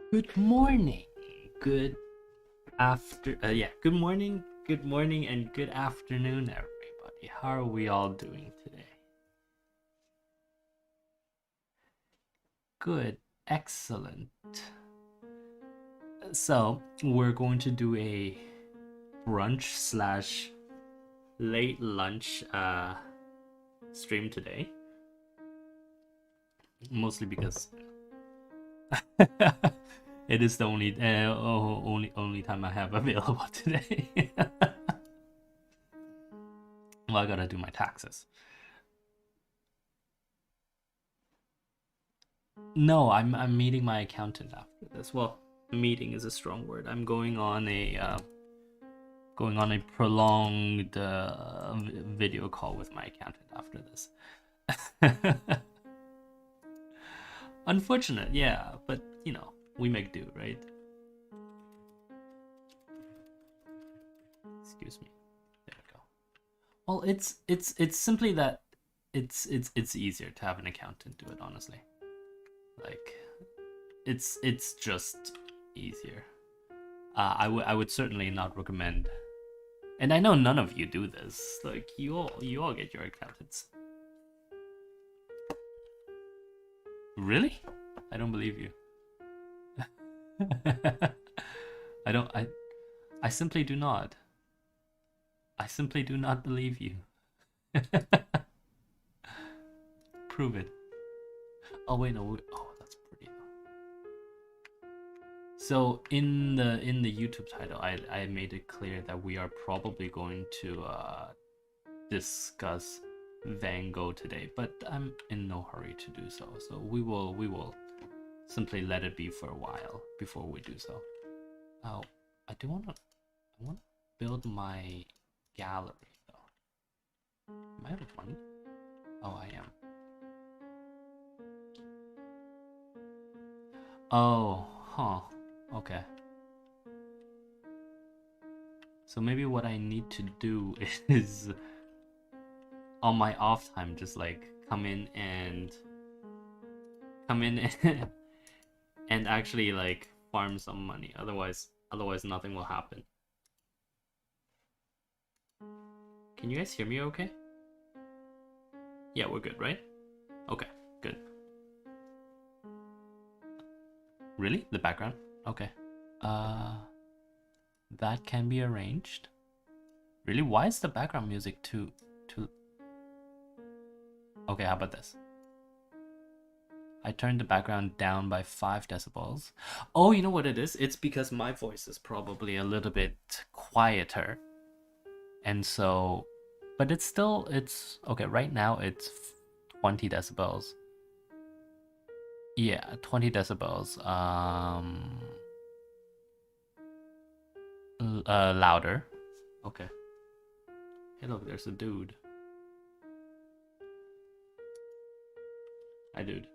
Good morning. Good good morning, and good afternoon, everybody. How are we all doing today? Good, excellent. So, we're going to do a brunch slash late lunch stream today. Mostly because it is the only time I have available today. Well, I gotta do my taxes. No, I'm meeting my accountant after this. Well, meeting is a strong word. I'm going on a prolonged video call with my accountant after this. Unfortunate, yeah, but we make do, right? Excuse me. There we go. Well, it's simply that it's easier to have an accountant do it, honestly. Like it's just easier. I would certainly not recommend, and I know none of you do this. Like you all get your accountants. Really? I don't believe you. I don't. I simply do not. I simply do not believe you. Prove it. Oh wait, no. Oh, that's pretty though. So in the YouTube title, I made it clear that we are probably going to discuss Van Gogh today, but I'm in no hurry to do so. So we will simply let it be for a while before we do so. Oh, I want to build my gallery though. Am I out of money? Oh, I am. Oh, huh. Okay. So maybe what I need to do is on my off time just like come in and and actually like farm some money. Otherwise nothing will happen. Can you guys hear me okay? Yeah, we're good, right? Okay, good. Really? The background? Okay. Uh that can be arranged. Really? Why is the background music too Okay, how about this? I turned the background down by 5 decibels. Oh, you know what it is? It's because my voice is probably a little bit quieter. And so, but it's okay, right now it's 20 decibels. Yeah, 20 decibels. Louder. Okay. Hey, look, there's a dude. Hi, dude.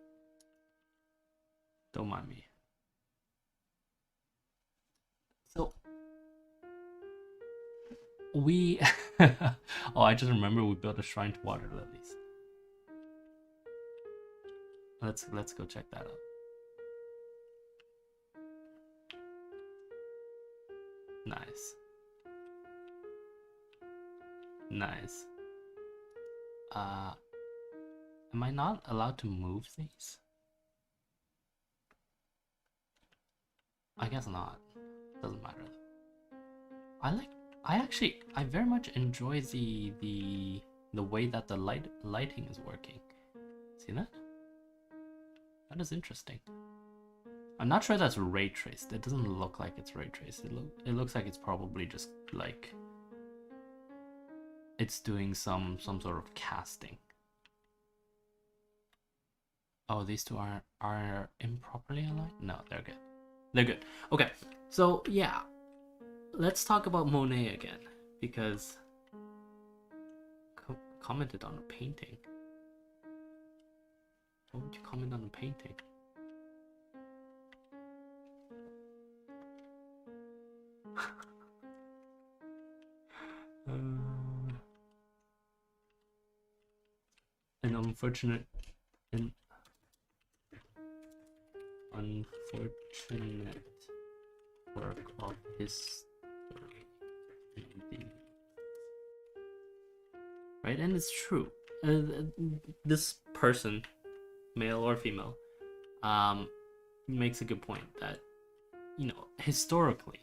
Don't mind me. So, we. Oh, I just remember we built a shrine to water lilies. Let's go check that out. Nice. Nice. Uh, am I not allowed to move these? I guess not. Doesn't matter. I very much enjoy the way that the lighting is working. See that? That is interesting. I'm not sure that's ray traced. It doesn't look like it's ray traced. It looks like it's probably just like it's doing some sort of casting. Oh, these two are improperly aligned? No, they're good. They're good. Okay. So, yeah. Let's talk about Monet again because commented on a painting. What would you comment on a painting? An unfortunate work of history. Right, and it's true. This person, male or female, makes a good point that, you know, historically,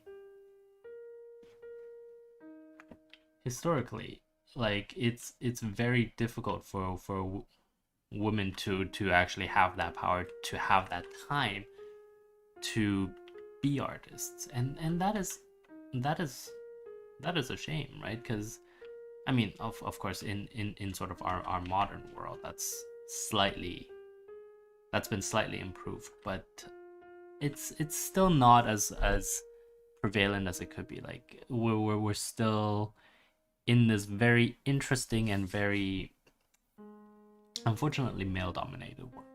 like it's very difficult for women to actually have that power, to have that time to be artists, and that is a shame, right? Because I mean, of course, in sort of our modern world, that's been slightly improved, but it's still not as prevalent as it could be. Like we're still in this very interesting and very, unfortunately, male dominated world.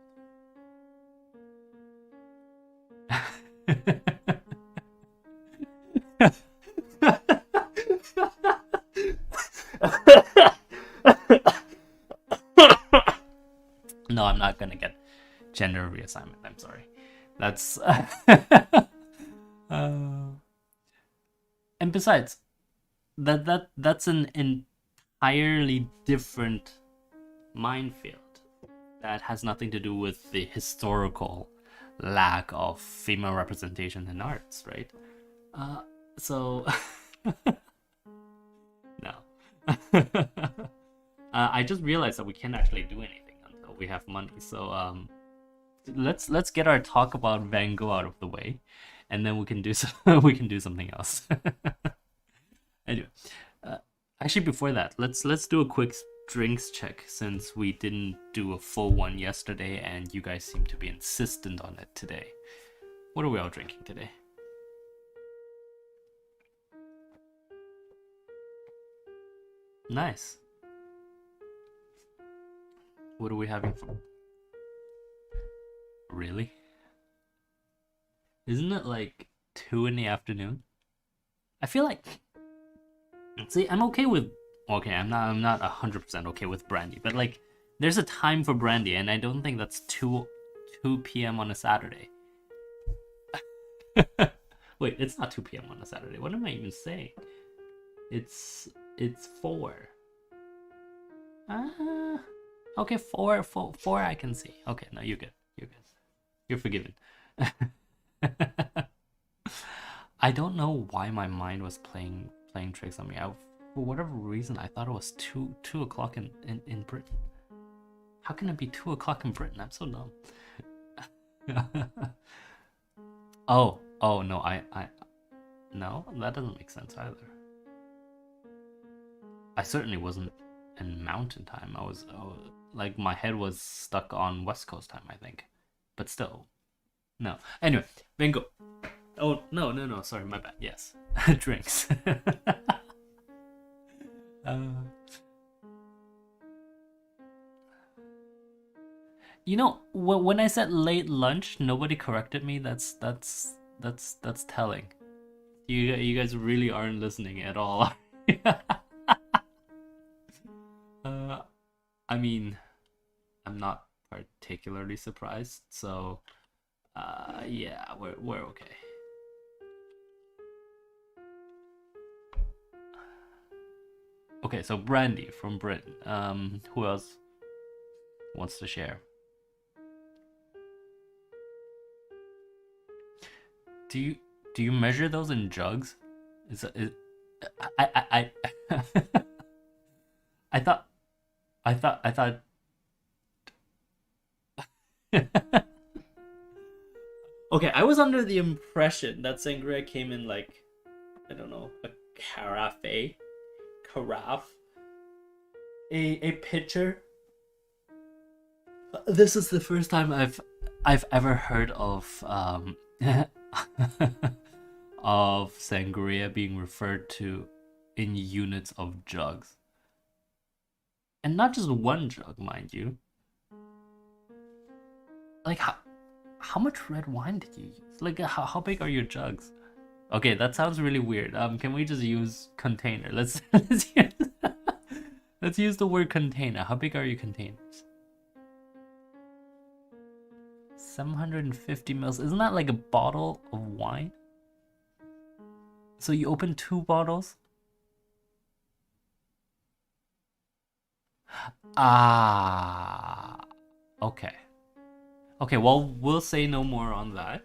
No, I'm not gonna get gender reassignment. I'm sorry. That's and besides, that's an entirely different minefield that has nothing to do with the historical lack of female representation in arts, right? So no. I just realized that we can't actually do anything until we have money. So let's get our talk about Van Gogh out of the way, and then we can do something else. Anyway, actually before that, let's do a quick drinks check, since we didn't do a full one yesterday and you guys seem to be insistent on it today. What are we all drinking today? Nice. What are we having for? Really? Isn't it like 2 in the afternoon? I feel like, see, I'm okay with, okay, I'm not 100% okay with brandy, but like there's a time for brandy, and I don't think that's 2 p.m. on a Saturday. Wait, it's not 2 p.m. on a Saturday. What am I even saying? It's 4. Okay, 4 I can see. Okay, no, you're good. You're forgiven. I don't know why my mind was playing tricks on me. For whatever reason, I thought it was 2 o'clock in Britain. How can it be 2 o'clock in Britain? I'm so dumb. Oh no, no, that doesn't make sense either. I certainly wasn't in mountain time. I was like, my head was stuck on West Coast time, I think. But still, no. Anyway, bingo. Oh no, sorry, my bad. Yes, drinks. You know, when I said late lunch, nobody corrected me. That's telling. You guys really aren't listening at all. I mean, I'm not particularly surprised. So, yeah, we're okay. Okay, so brandy from Britain. Who else wants to share? Do you measure those in jugs? I thought. Okay, I was under the impression that sangria came in like, I don't know, a carafe, a pitcher. This is the first time I've ever heard of of sangria being referred to in units of jugs. And not just one jug, mind you. Like, how much red wine did you use? Like, how big are your jugs? Okay, that sounds really weird. Can we just use container? Let's use the word container. How big are your containers? 750 mils. Isn't that like a bottle of wine? So you open 2 bottles? Ah, okay. Okay, well, we'll say no more on that.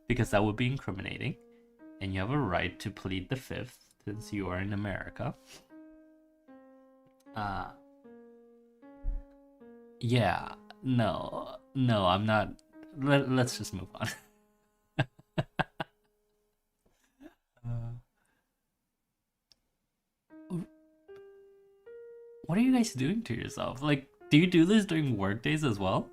Because that would be incriminating. And you have a right to plead the fifth since you are in America. Yeah, no, I'm not. Let's just move on. What are you guys doing to yourself? Like, do you do this during work days as well?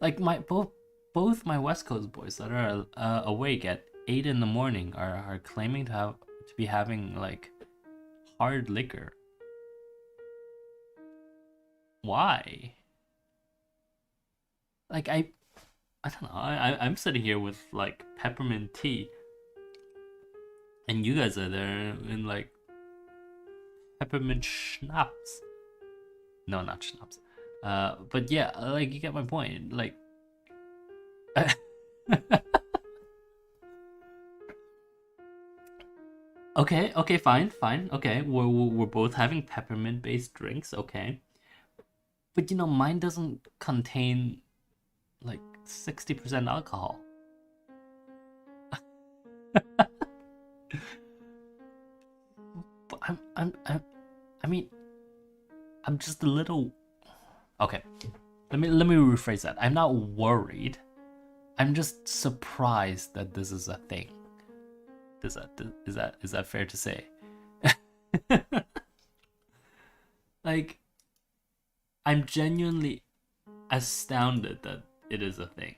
Like both my West Coast boys that are awake at 8 in the morning are claiming to be having like hard liquor. Why? Like I don't know. I'm sitting here with like peppermint tea, and you guys are there in like peppermint schnapps. No, not schnapps. But yeah, like you get my point. Like, okay, fine. Okay, we're both having peppermint based drinks. Okay, but you know, mine doesn't contain like 60% alcohol. But I mean, I'm just a little. Okay, let me rephrase that. I'm not worried. I'm just surprised that this is a thing. Is that fair to say? Like, I'm genuinely astounded that it is a thing.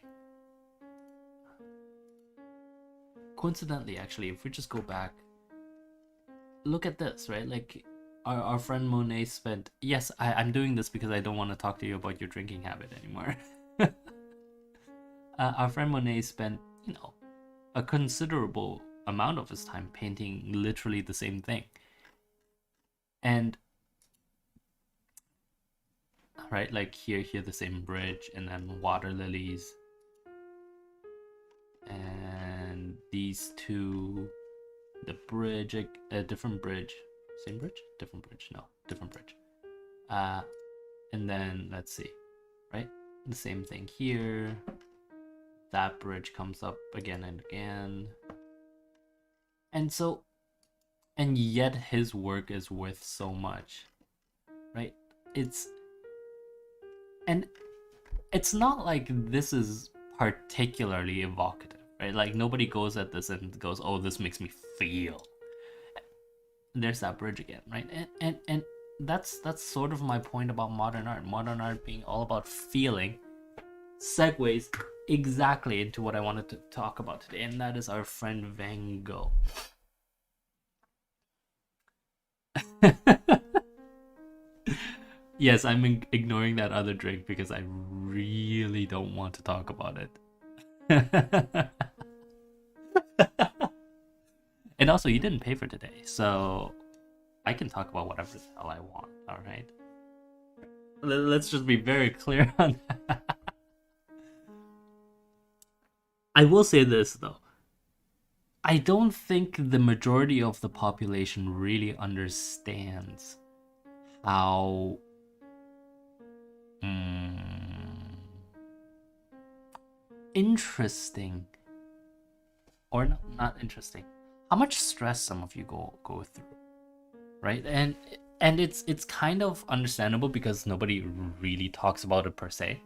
Coincidentally, actually, if we just go back, look at this, right? Like, our friend Monet spent. Yes, I'm doing this because I don't want to talk to you about your drinking habit anymore. Our friend Monet spent, you know, a considerable amount of his time painting literally the same thing. And right, like here the same bridge, and then water lilies, and these two, the bridge, a different bridge, same bridge, different bridge, no, different bridge. And then let's see, right, the same thing here. That bridge comes up again and again, and so, and yet his work is worth so much, right? And it's not like this is particularly evocative, right? Like nobody goes at this and goes, "Oh, this makes me feel." There's that bridge again, right? And that's sort of my point about modern art. Modern art being all about feeling segues exactly into what I wanted to talk about today, and that is our friend Van Gogh. Yes, I'm ignoring that other drink because I really don't want to talk about it. And also, you didn't pay for today, so I can talk about whatever the hell I want, alright? Let's just be very clear on that. I will say this, though. I don't think the majority of the population really understands how interesting, or not interesting, how much stress some of you go through, right? And it's kind of understandable because nobody really talks about it per se,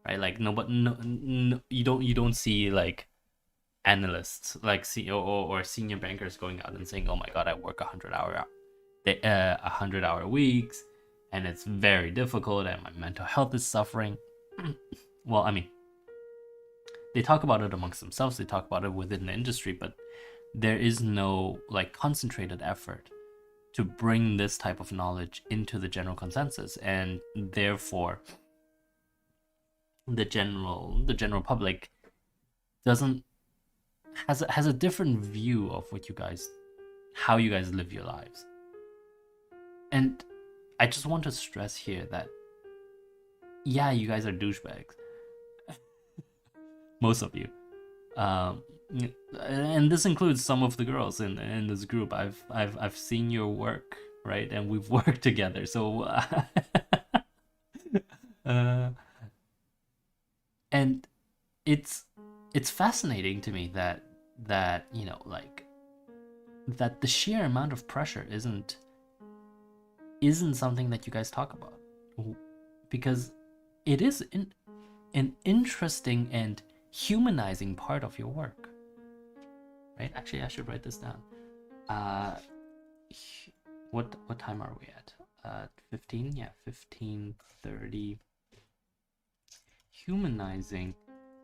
right? Like nobody, no, you don't see like analysts like CEO or senior bankers going out and saying, "Oh my God, I work 100-hour weeks, and it's very difficult, and my mental health is suffering." Well, I mean, they talk about it amongst themselves. They talk about it within the industry, but there is no like concentrated effort to bring this type of knowledge into the general consensus, and therefore the general public doesn't has a different view of how you guys live your lives. And I just want to stress here that, yeah, you guys are douchebags. Most of you. Um, and this includes some of the girls in this group. I've seen your work, right? And we've worked together. So and it's fascinating to me that you know, like, that the sheer amount of pressure isn't something that you guys talk about, because it is an interesting and humanizing part of your work, right? Actually, I should write this down. What time are we at? 15? Yeah, 15:30. Humanizing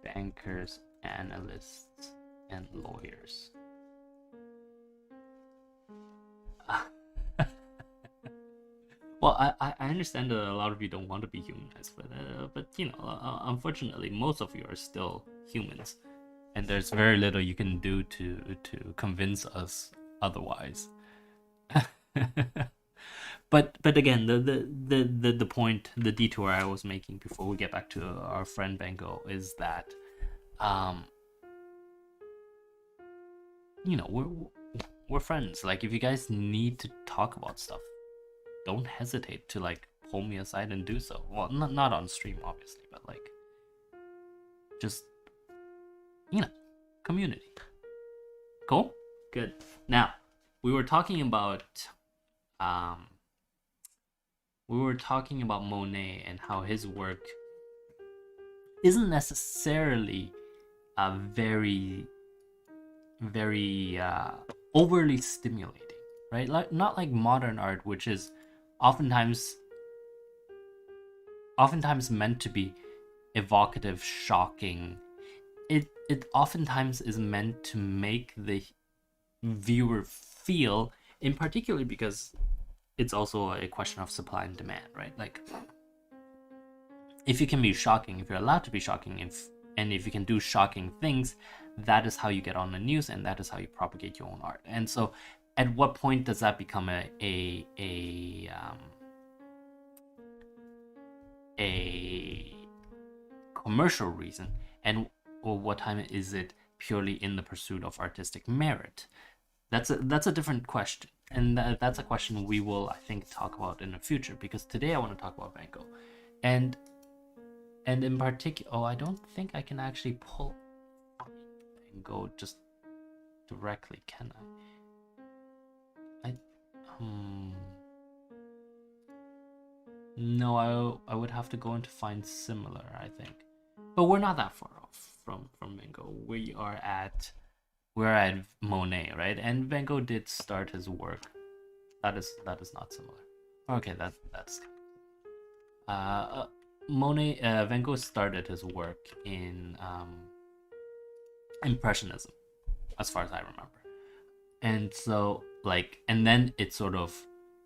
bankers, analysts, and lawyers. Well, I understand that a lot of you don't want to be humanized, but you know, unfortunately, most of you are still humans, and there's very little you can do to convince us otherwise. But again, the point, the detour I was making before we get back to our friend Bengo is that, you know, we're friends. Like, if you guys need to talk about stuff, don't hesitate to, like, pull me aside and do so. Well, not on stream, obviously, but, like, just, you know, community. Cool? Good. Now, we were talking about Monet and how his work isn't necessarily very overly stimulating, right? Like, not like modern art, which is oftentimes meant to be evocative, shocking. It oftentimes is meant to make the viewer feel, in particular because it's also a question of supply and demand, right? Like, if you can be shocking, if you're allowed to be shocking, if you can do shocking things, that is how you get on the news, and that is how you propagate your own art. And so, at what point does that become a commercial reason, and or what time is it purely in the pursuit of artistic merit? That's a different question, and that's a question we will, I think, talk about in the future, because today I want to talk about Van Gogh, and in particular, I don't think I can actually pull Van Gogh just directly, can I? No, I would have to go in to find similar, I think, but we're not that far off from Van Gogh. We're at Monet, right? And Van Gogh did start his work. That is not similar. Okay, that's Monet. Van Gogh started his work in Impressionism, as far as I remember, and so, like, and then it sort of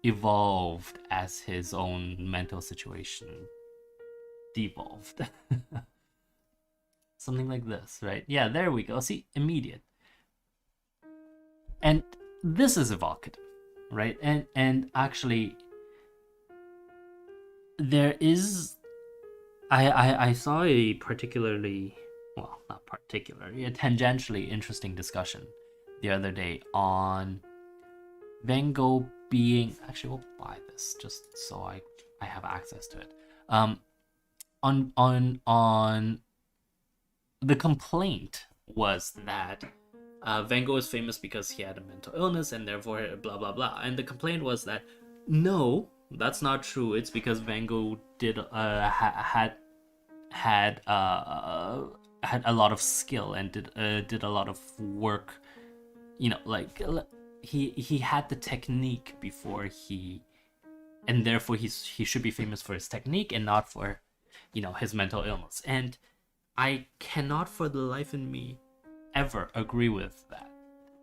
evolved as his own mental situation devolved. Something like this, right? Yeah, there we go. See, immediate. And this is evocative, right? And actually, there is, I saw a particularly, well, not particularly, a tangentially interesting discussion the other day on Van Gogh being, actually, we'll buy this just so I have access to it. On the complaint was that Van Gogh is famous because he had a mental illness and therefore blah blah blah. And the complaint was that no, that's not true. It's because Van Gogh did had a lot of skill and did a lot of work. You know, like, he had the technique before he, and therefore he should be famous for his technique and not for, you know, his mental illness. And I cannot for the life in me ever agree with that.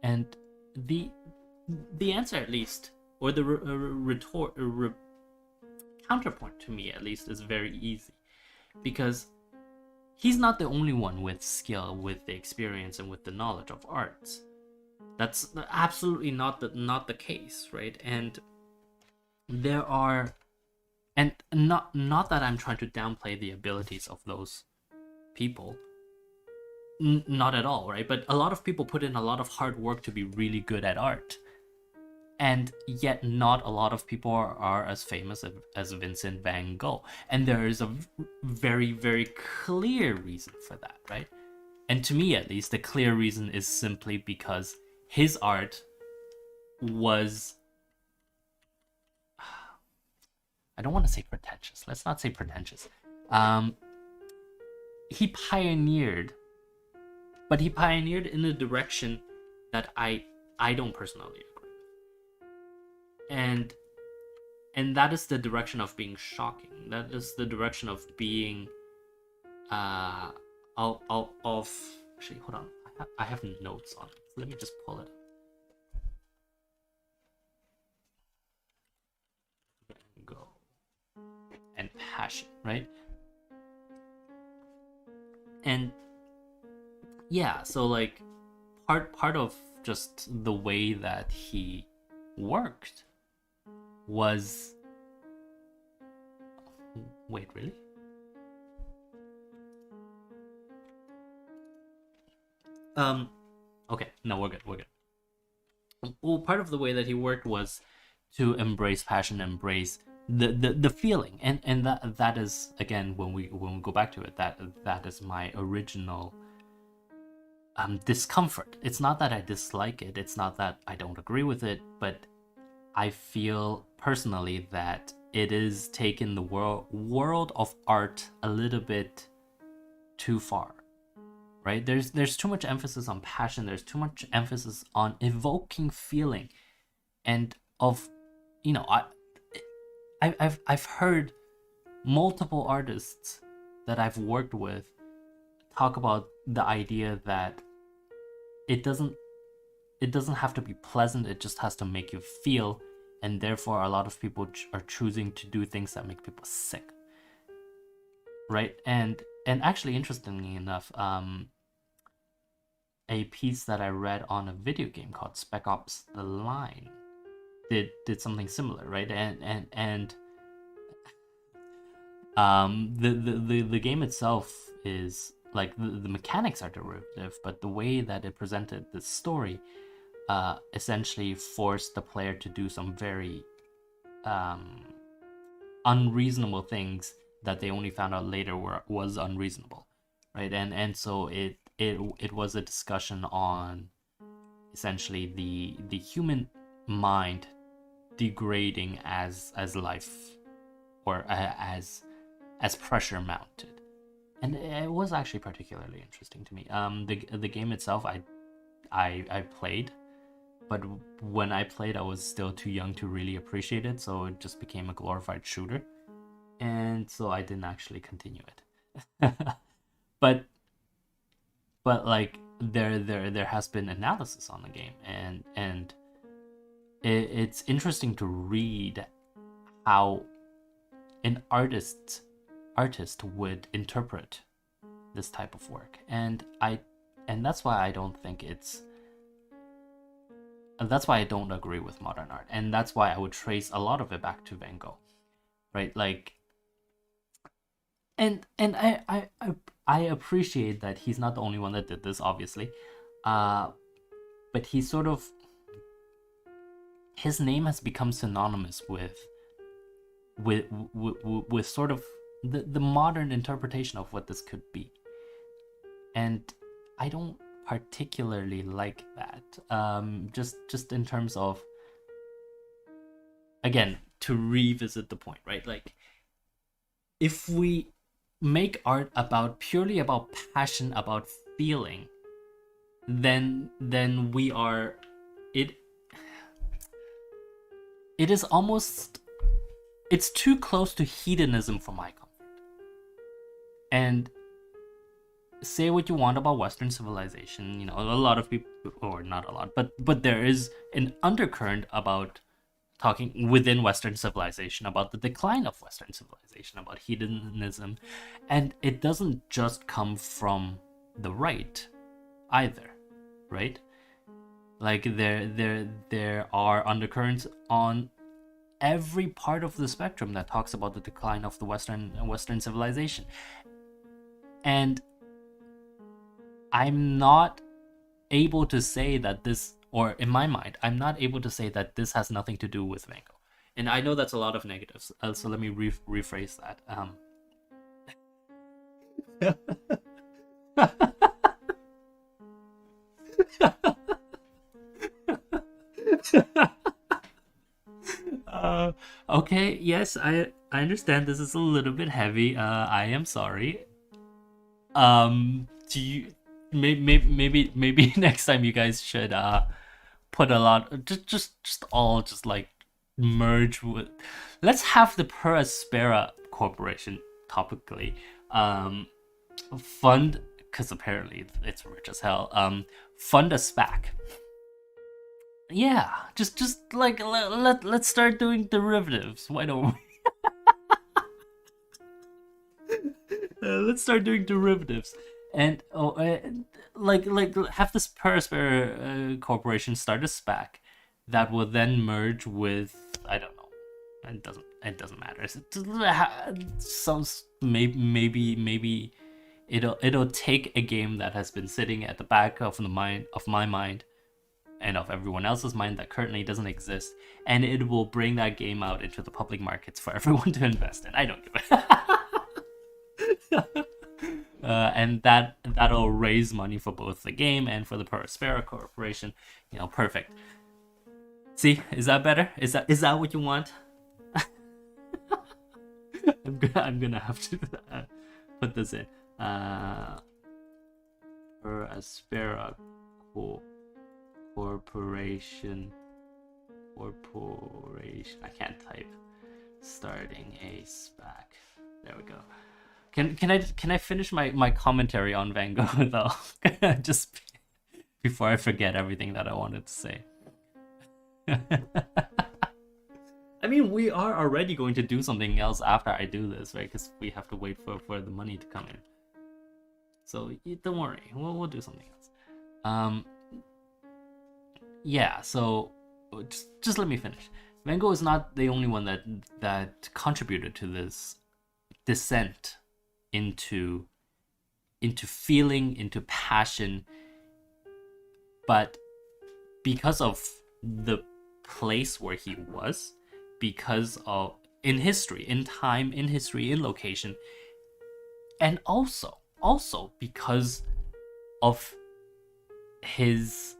And the answer, at least, or the counterpoint to me, at least, is very easy, because he's not the only one with skill, with the experience, and with the knowledge of arts. That's absolutely not the case, right? And there are, and not that I'm trying to downplay the abilities of those people, not at all, right? But a lot of people put in a lot of hard work to be really good at art, and yet not a lot of people are as famous as Vincent van Gogh, and there is a very, very clear reason for that, right? And to me, at least, the clear reason is simply because his art was, I don't want to say pretentious, let's not say pretentious, um he pioneered, but he pioneered in a direction that I don't personally agree with. And that is the direction of being shocking. That is the direction of being of actually, hold on. I have notes on it. Let me just pull it. Go. And passion, right? And yeah, so like part of just the way that he worked was, wait, really? Okay, no, we're good. Well, part of the way that he worked was to embrace passion, embrace the feeling, and that is, again, when we go back to it, that is my original discomfort. It's not that I dislike it, it's not that I don't agree with it, but I feel personally that it is taken the world of art a little bit too far, right? There's too much emphasis on passion, there's too much emphasis on evoking feeling, and of, you know, I've heard multiple artists that I've worked with talk about the idea that it doesn't have to be pleasant, it just has to make you feel, and therefore a lot of people are choosing to do things that make people sick, right? And actually, interestingly enough, a piece that I read on a video game called Spec Ops: The Line did something similar, right? And the game itself is like, the mechanics are derivative, but the way that it presented the story essentially forced the player to do some very unreasonable things that they only found out later was unreasonable, right? And so it was a discussion on essentially the human mind degrading as life, or as pressure mounted, and it was actually particularly interesting to me. The game itself, I played, but when I played, I was still too young to really appreciate it, so it just became a glorified shooter, and so I didn't actually continue it. but like, there has been analysis on the game, and it's interesting to read how an artist would interpret this type of work, and that's why I don't think it's that's why I don't agree with modern art, and that's why I would trace a lot of it back to Van Gogh, right? Like, and I appreciate that he's not the only one that did this, obviously, but he sort of, his name has become synonymous with sort of the modern interpretation of what this could be, and I don't particularly like that. Just in terms of, again, to revisit the point, right? Like, if we make art purely about passion, about feeling, then we are, it is almost, it's too close to hedonism for my comfort. And say what you want about Western civilization, you know, a lot of people, or not a lot, but there is an undercurrent about talking within Western civilization about the decline of Western civilization, about hedonism, and it doesn't just come from the right either, right? Like, there are undercurrents on every part of the spectrum that talks about the decline of the Western civilization. And I'm not able to say that this, or in my mind, I'm not able to say that this has nothing to do with Van Gogh. And I know that's a lot of negatives, so let me rephrase that. Okay, yes, I understand this is a little bit heavy. I am sorry. Do you maybe next time you guys should put a lot, just all just like merge with. Let's have the per Aspera Corporation topically fund, because apparently it's rich as hell. Fund a SPAC. Yeah, just like let's start doing derivatives. Why don't we? Let's start doing derivatives, and like have this Aspera Corporation start a SPAC that will then merge with, I don't know. It doesn't matter. Maybe it'll take a game that has been sitting at the back of my mind and of everyone else's mind that currently doesn't exist, and it will bring that game out into the public markets for everyone to invest in. I don't give it. And that'll raise money for both the game and for the Aspera Corporation. Perfect. See, is that better? Is that what you want? I'm gonna have to put this in. Aspera Corporation. I can't type. Starting a SPAC. There we go. Can I finish my commentary on Van Gogh though? Just before I forget everything that I wanted to say. I mean, we are already going to do something else after I do this, right? Because we have to wait for the money to come in. So don't worry, we'll do something else. Yeah. So just let me finish. Van Gogh is not the only one that contributed to this descent into feeling, into passion, but because of the place where he was, because of in history, in time, in history, in location, and also because of his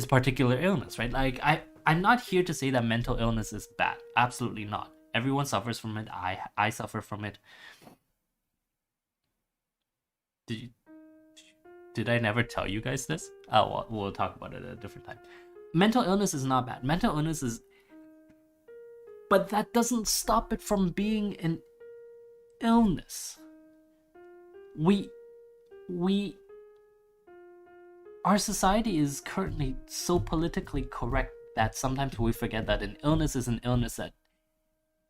particular illness, right? Like I'm not here to say that mental illness is bad. Absolutely not. Everyone suffers from it. I suffer from it. Did I never tell you guys this? Oh, well, we'll talk about it at a different time. Mental illness is not bad. Mental illness is, but that doesn't stop it from being an illness. Our society is currently so politically correct that sometimes we forget that an illness is an illness,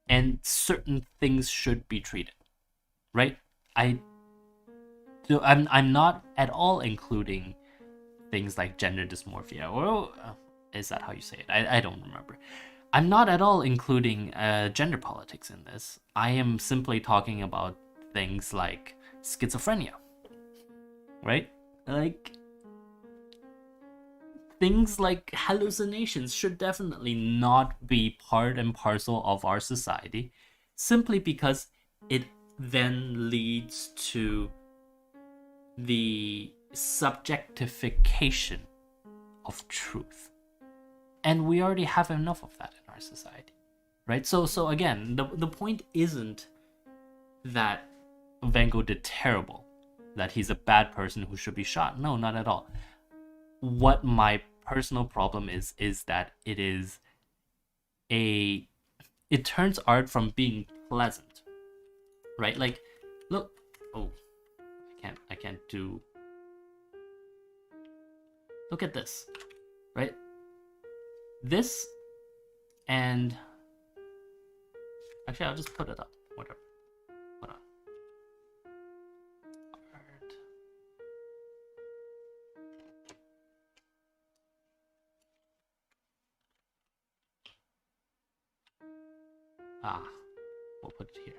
and certain things should be treated, right? I'm not at all including things like gender dysmorphia, or is that how you say it? I don't remember. I'm not at all including gender politics in this. I am simply talking about things like schizophrenia, right? Like, things like hallucinations should definitely not be part and parcel of our society, simply because it then leads to the subjectification of truth. And we already have enough of that in our society, right? So again, the point isn't that Van Gogh did terrible, that he's a bad person who should be shot. No, not at all. What my personal problem is that it turns art from being pleasant, right? Like, look, I can't do. Look at this, right? This, and actually I'll just put it up, whatever. Hold on. Art. We'll put it here.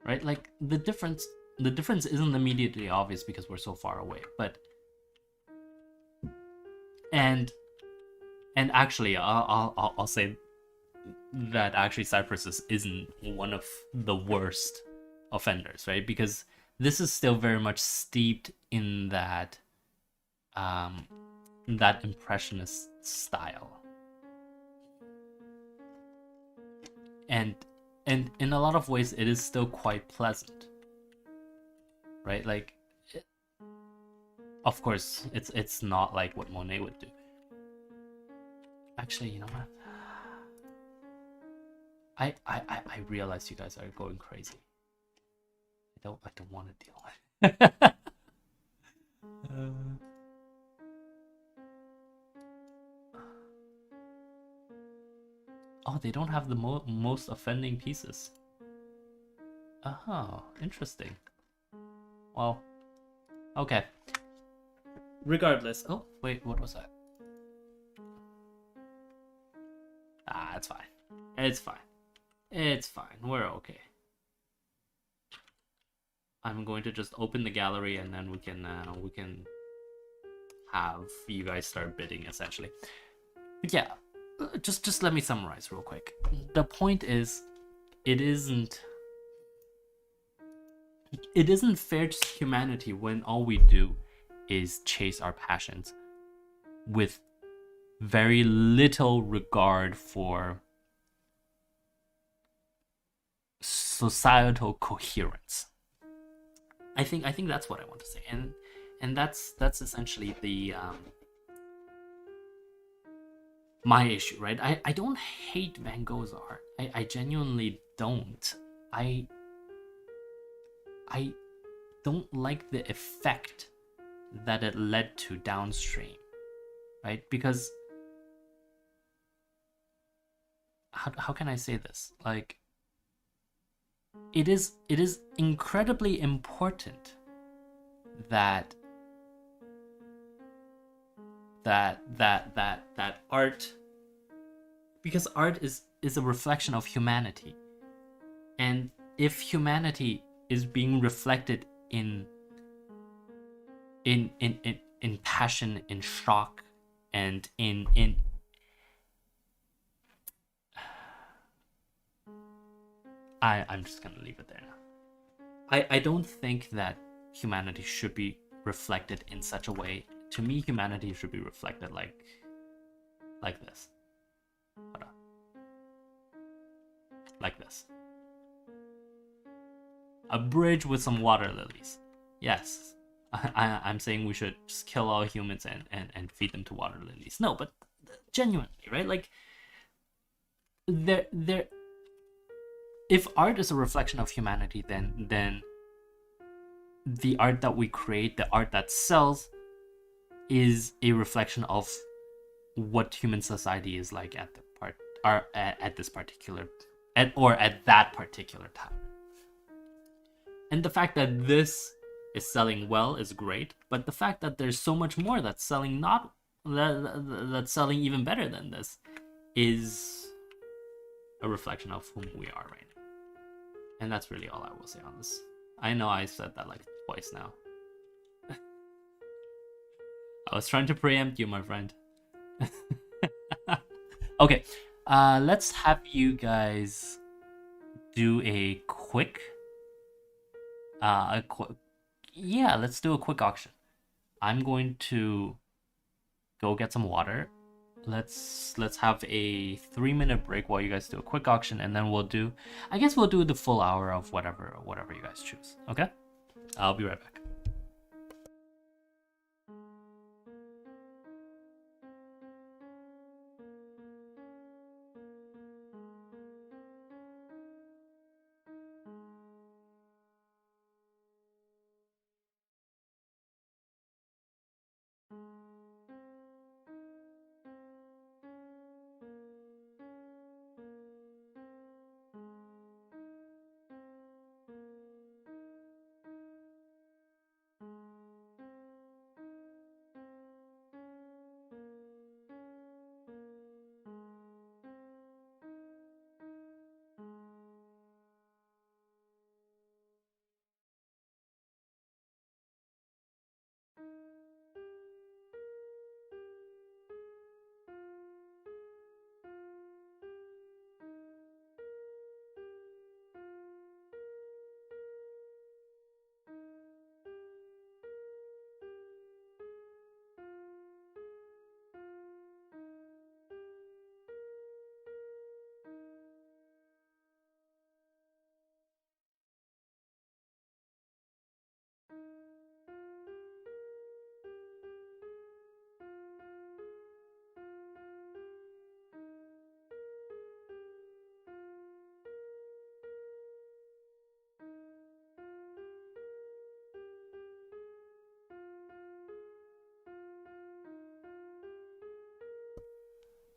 Right? Like the difference isn't immediately obvious because we're so far away, but and actually I'll say that actually Cyprus isn't one of the worst offenders, right? Because this is still very much steeped in that that impressionist style, and in a lot of ways it is still quite pleasant, right? Like of course it's not like what Monet would do. Actually, you know what, I realize you guys are going crazy. I don't want to deal with it. Oh, they don't have the most offending pieces. Oh, interesting. Well, okay. Regardless. Oh, wait, what was that? Ah, it's fine. It's fine. It's fine. We're okay. I'm going to just open the gallery and then we can have you guys start bidding essentially. But yeah, just let me summarize real quick. The point is, it isn't fair to humanity when all we do is chase our passions with very little regard for societal coherence. I think that's what I want to say, and that's essentially the my issue, right? I don't hate Van Gogh's art. I genuinely don't. I don't like the effect that it led to downstream, right? Because how can I say this? Like, it is incredibly important that art, because art is a reflection of humanity, and if humanity is being reflected in passion, in shock, and in I'm just gonna leave it there now. I don't think that humanity should be reflected in such a way. To me, humanity should be reflected like this. Hold on. Like this. A bridge with some water lilies. Yes. I'm saying we should just kill all humans and feed them to water lilies. No, but genuinely, right? Like, there if art is a reflection of humanity, then the art that we create, the art that sells, is a reflection of what human society is like at this particular at that particular time. And the fact that this is selling well is great, but the fact that there's so much more that's selling that's selling even better than this is a reflection of whom we are right now. And that's really all I will say on this. I know I said that like twice now. I was trying to preempt you, my friend. Okay, let's have you guys do a quick let's do a quick auction. I'm going to go get some water. Let's have a 3-minute break while you guys do a quick auction, and then we'll do the full hour of whatever you guys choose. Okay? I'll be right back.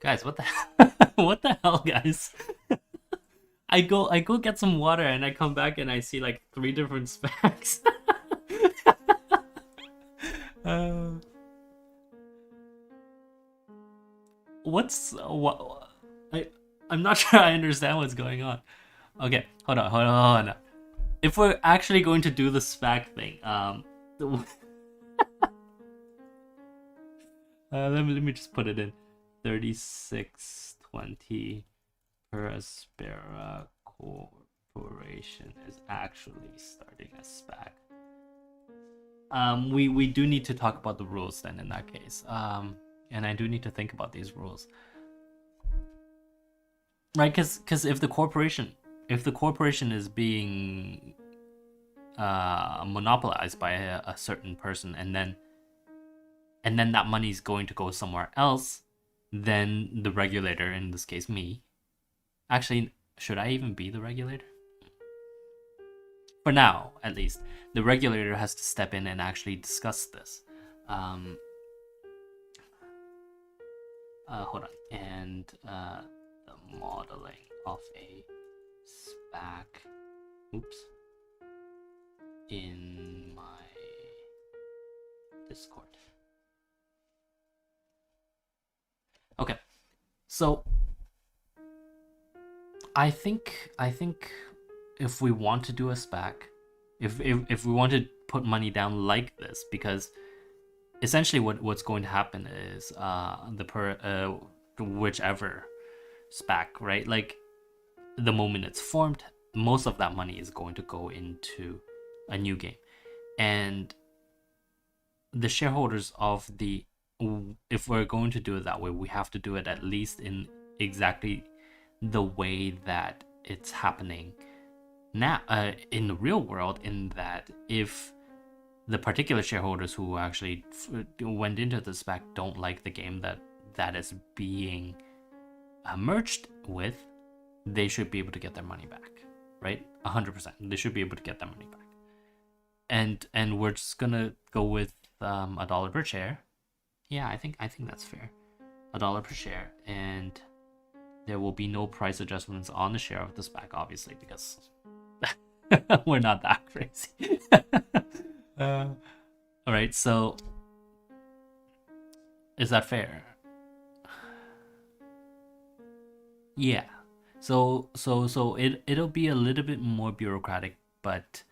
Guys, what the what the hell, guys? I go get some water and I come back and I see like 3 different SPACs. uh, what? I'm not sure I understand what's going on. Okay, hold on. If we're actually going to do the SPAC thing, let me just put it in 3620 per Aspera Corporation is actually starting a SPAC. We do need to talk about the rules then in that case. And I do need to think about these rules. Right, because if the corporation is being monopolized by a certain person, and then that money is going to go somewhere else, then the regulator, in this case me, actually, should I even be the regulator? For now, at least, the regulator has to step in and actually discuss this. Hold on, and the modeling of a SPAC. Oops. In my Discord. Okay, so I think if we want to do a SPAC, if we want to put money down like this, because essentially what's going to happen is whichever SPAC, right? Like the moment it's formed, most of that money is going to go into a new game, and the shareholders of the, if we're going to do it that way, we have to do it at least in exactly the way that it's happening now in the real world, in that if the particular shareholders who actually went into the SPAC don't like the game that is being merged with, they should be able to get their money back, right? 100%. They should be able to get their money back. And we're just gonna go with $1 per share. Yeah, I think that's fair. $1 per share, and there will be no price adjustments on the share of the SPAC, obviously, because we're not that crazy. All right, so is that fair? Yeah. So it'll be a little bit more bureaucratic, but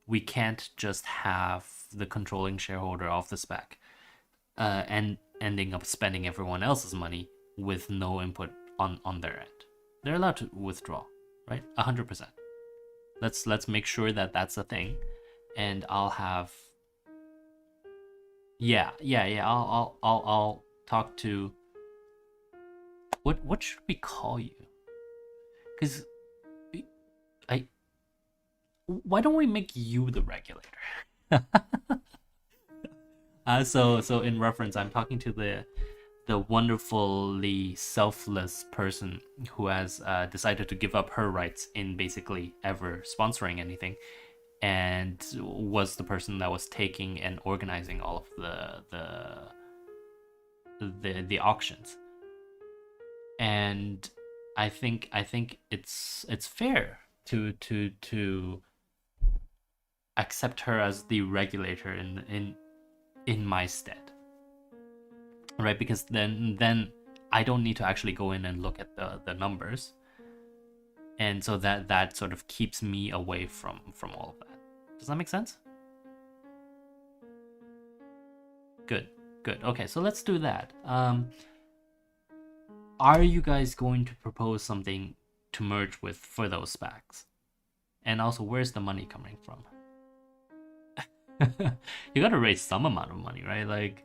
we can't just have the controlling shareholder of the SPAC and ending up spending everyone else's money with no input on their end. They're allowed to withdraw, right? 100%. Let's make sure that that's a thing, and I'll have. Yeah. I'll talk to. What should we call you? Because why don't we make you the regulator? So in reference, I'm talking to the wonderfully selfless person who has decided to give up her rights in basically ever sponsoring anything, and was the person that was taking and organizing all of the auctions. And I think it's fair to accept her as the regulator in my stead, right? Because then I don't need to actually go in and look at the numbers, and so that sort of keeps me away from all of that. Does that make sense? Good. Okay, so let's do that. Are you guys going to propose something to merge with for those SPACs? And also, where's the money coming from? You gotta raise some amount of money, right? Like,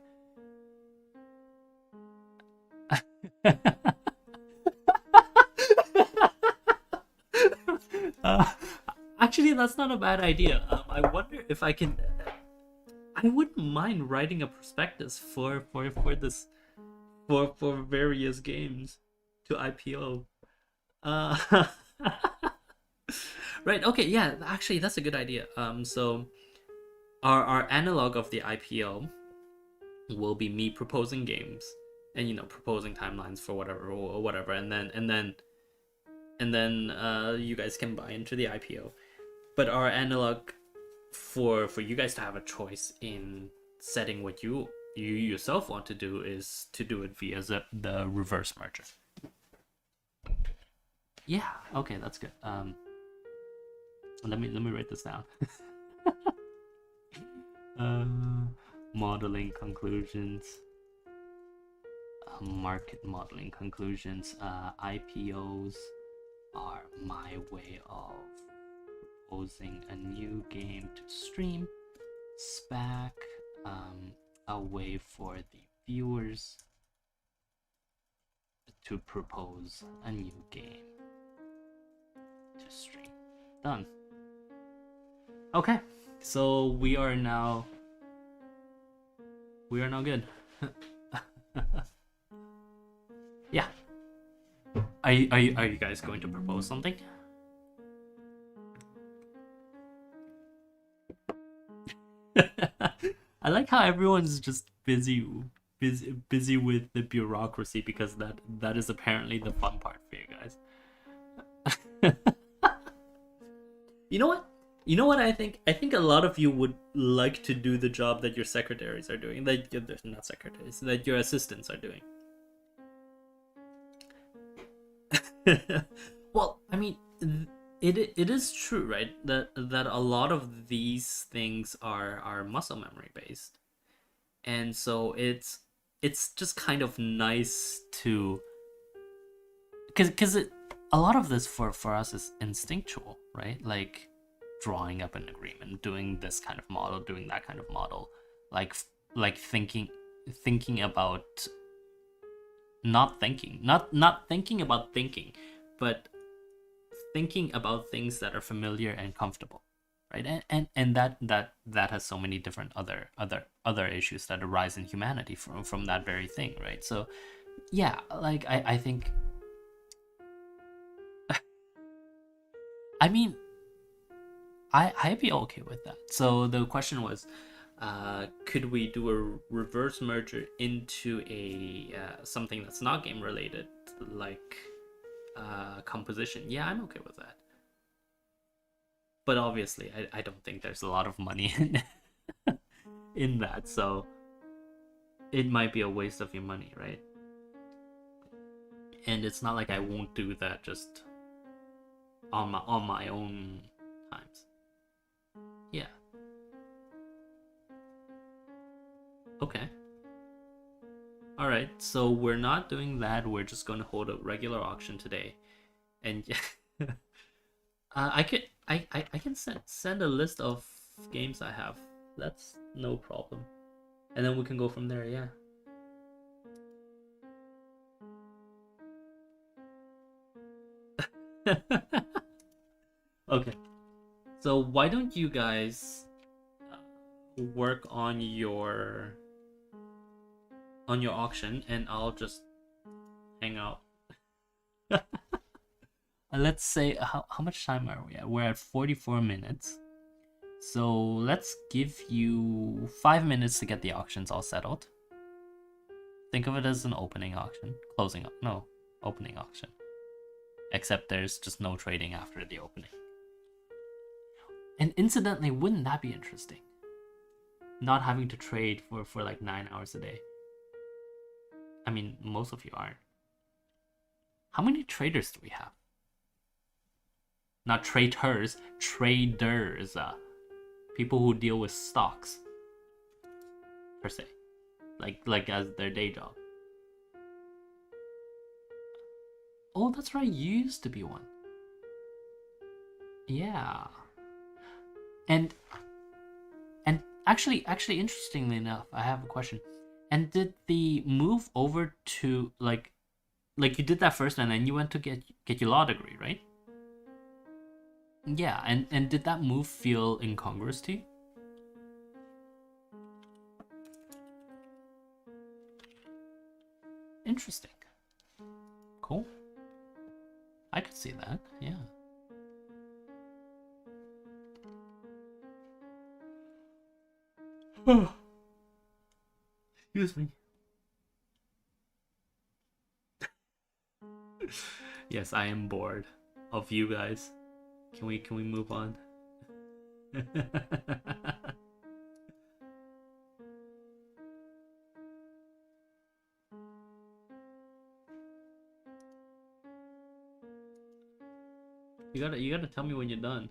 actually, that's not a bad idea. I wonder if I can. I wouldn't mind writing a prospectus for this, for various games to IPO. Right. Okay. Yeah. Actually, that's a good idea. So our analog of the IPO will be me proposing games, and proposing timelines for whatever or whatever, and then you guys can buy into the IPO. But our analog for you guys to have a choice in setting what you yourself want to do is to do it via the reverse merger. Yeah, okay, that's good. Let me write this down. Modeling conclusions, market modeling conclusions. IPOs are my way of proposing a new game to stream. SPAC, a way for the viewers to propose a new game to stream. Done. Okay, so we are now good. Yeah. Are you guys going to propose something? I like how everyone's just busy with the bureaucracy, because that is apparently the fun part for you guys. You know what? I think a lot of you would like to do the job that your secretaries are doing. That not secretaries, that your assistants are doing. Well, I mean, it is true, right? That a lot of these things are muscle memory based, and so it's just kind of nice to, because a lot of this for us is instinctual, right? Like drawing up an agreement, doing this kind of model, doing that kind of model, like thinking about not thinking about thinking, but thinking about things that are familiar and comfortable, right? And that has so many different other issues that arise in humanity from that very thing, right? So yeah, like I think I mean, I'd be okay with that. So the question was, could we do a reverse merger into a something that's not game related, like composition? Yeah, I'm okay with that. But obviously, I don't think there's a lot of money in that, so it might be a waste of your money, right? And it's not like I won't do that just on my own times. Yeah. Okay. All right. So we're not doing that. We're just going to hold a regular auction today, and yeah, I can send a list of games I have. That's no problem, and then we can go from there. Yeah. Okay. So why don't you guys work on your auction, and I'll just hang out. Let's say how much time are we at? We're at 44 minutes. So let's give you 5 minutes to get the auctions all settled. Think of it as an opening auction, opening auction. Except there's just no trading after the opening. And incidentally, wouldn't that be interesting? Not having to trade for like 9 hours a day. I mean, most of you aren't. How many traders do we have? Not traders, traders. People who deal with stocks, per se, like as their day job. Oh, that's right. You used to be one. Yeah. And actually, interestingly enough, I have a question. And did the move over to like you did that first, and then you went to get your law degree, right? Yeah, and did that move feel incongruous to you? Interesting. Cool. I could see that, yeah. Excuse me. Yes, I am bored of you guys. Can we move on? You gotta tell me when you're done.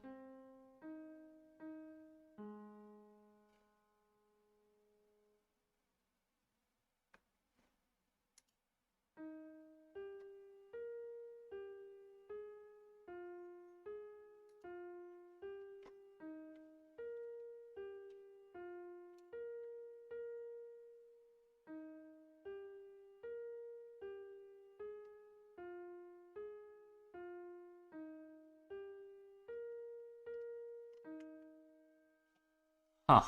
Huh.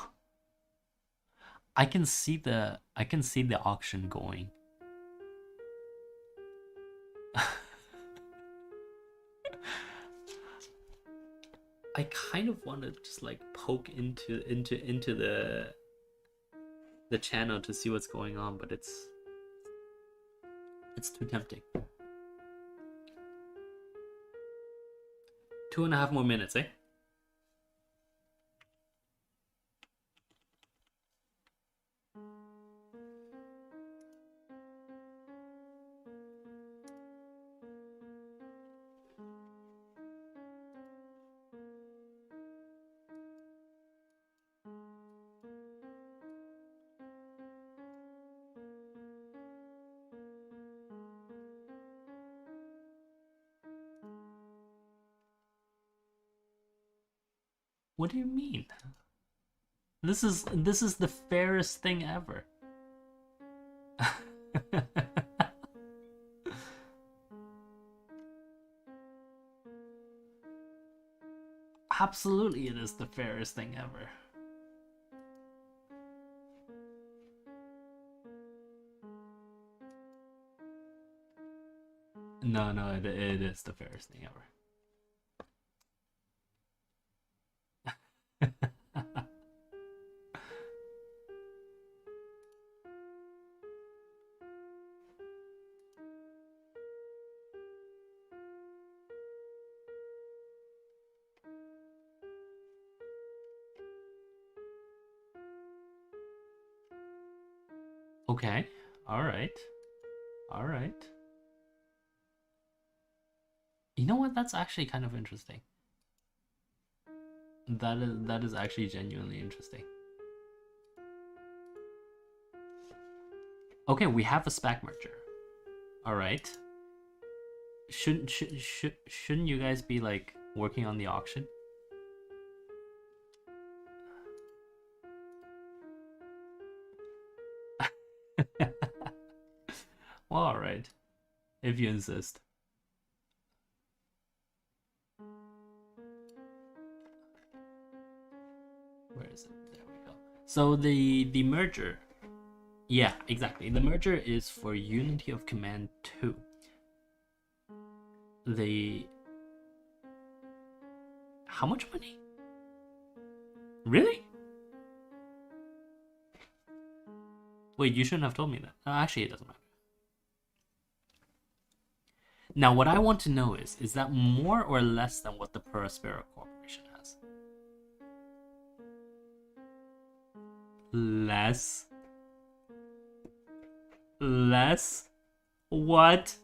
I can see the auction going. I kind of want to just like poke into the channel to see what's going on, but it's too tempting. 2.5 more minutes, eh? What do you mean? This is the fairest thing ever. Absolutely, it is the fairest thing ever. No, it is the fairest thing ever. Okay. All right. You know what? That's actually kind of interesting. That is actually genuinely interesting. Okay, we have a SPAC merger. All right. Shouldn't you guys be like working on the auction? Well, all right, if you insist. Where is it? There we go. So the merger, yeah, exactly. The merger is for Unity of Command 2. How much money? Really? Wait, you shouldn't have told me that. Actually, it doesn't matter. Now, what I want to know is that more or less than what the Aspera Corporation has? Less? What?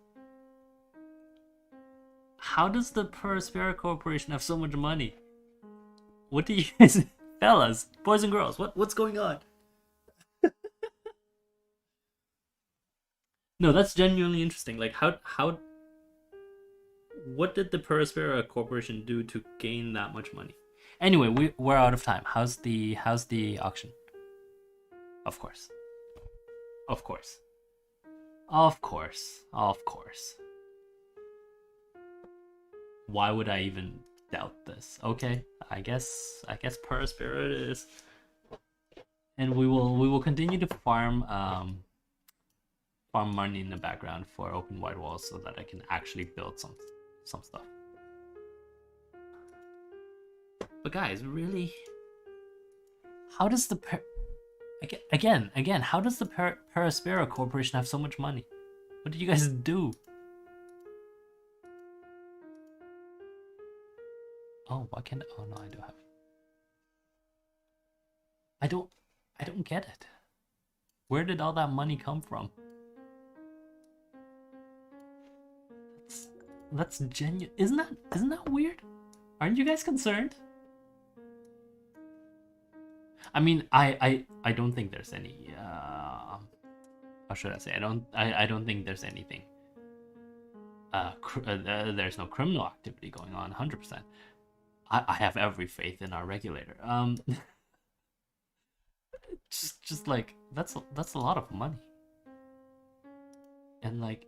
How does the Aspera Corporation have so much money? What do you guys, fellas, boys and girls, what's going on? No, that's genuinely interesting. Like, how what did the Aspera Corporation do to gain that much money? Anyway, we're out of time. How's the auction? Of course. Why would I even doubt this? Okay, I guess Aspera it is. And we will continue to farm money in the background for open white walls so that I can actually build some stuff. But guys, really, how does the again how does the Aspera Corporation have so much money? What did you guys do? Oh, why can't? Oh no, I do have it. I don't get it. Where did all that money come from? That's genuine. Isn't that weird? Aren't you guys concerned? I mean, I don't think there's any. How should I say? I don't think there's anything. There's no criminal activity going on. 100%. I have every faith in our regulator. Just like that's a lot of money, and like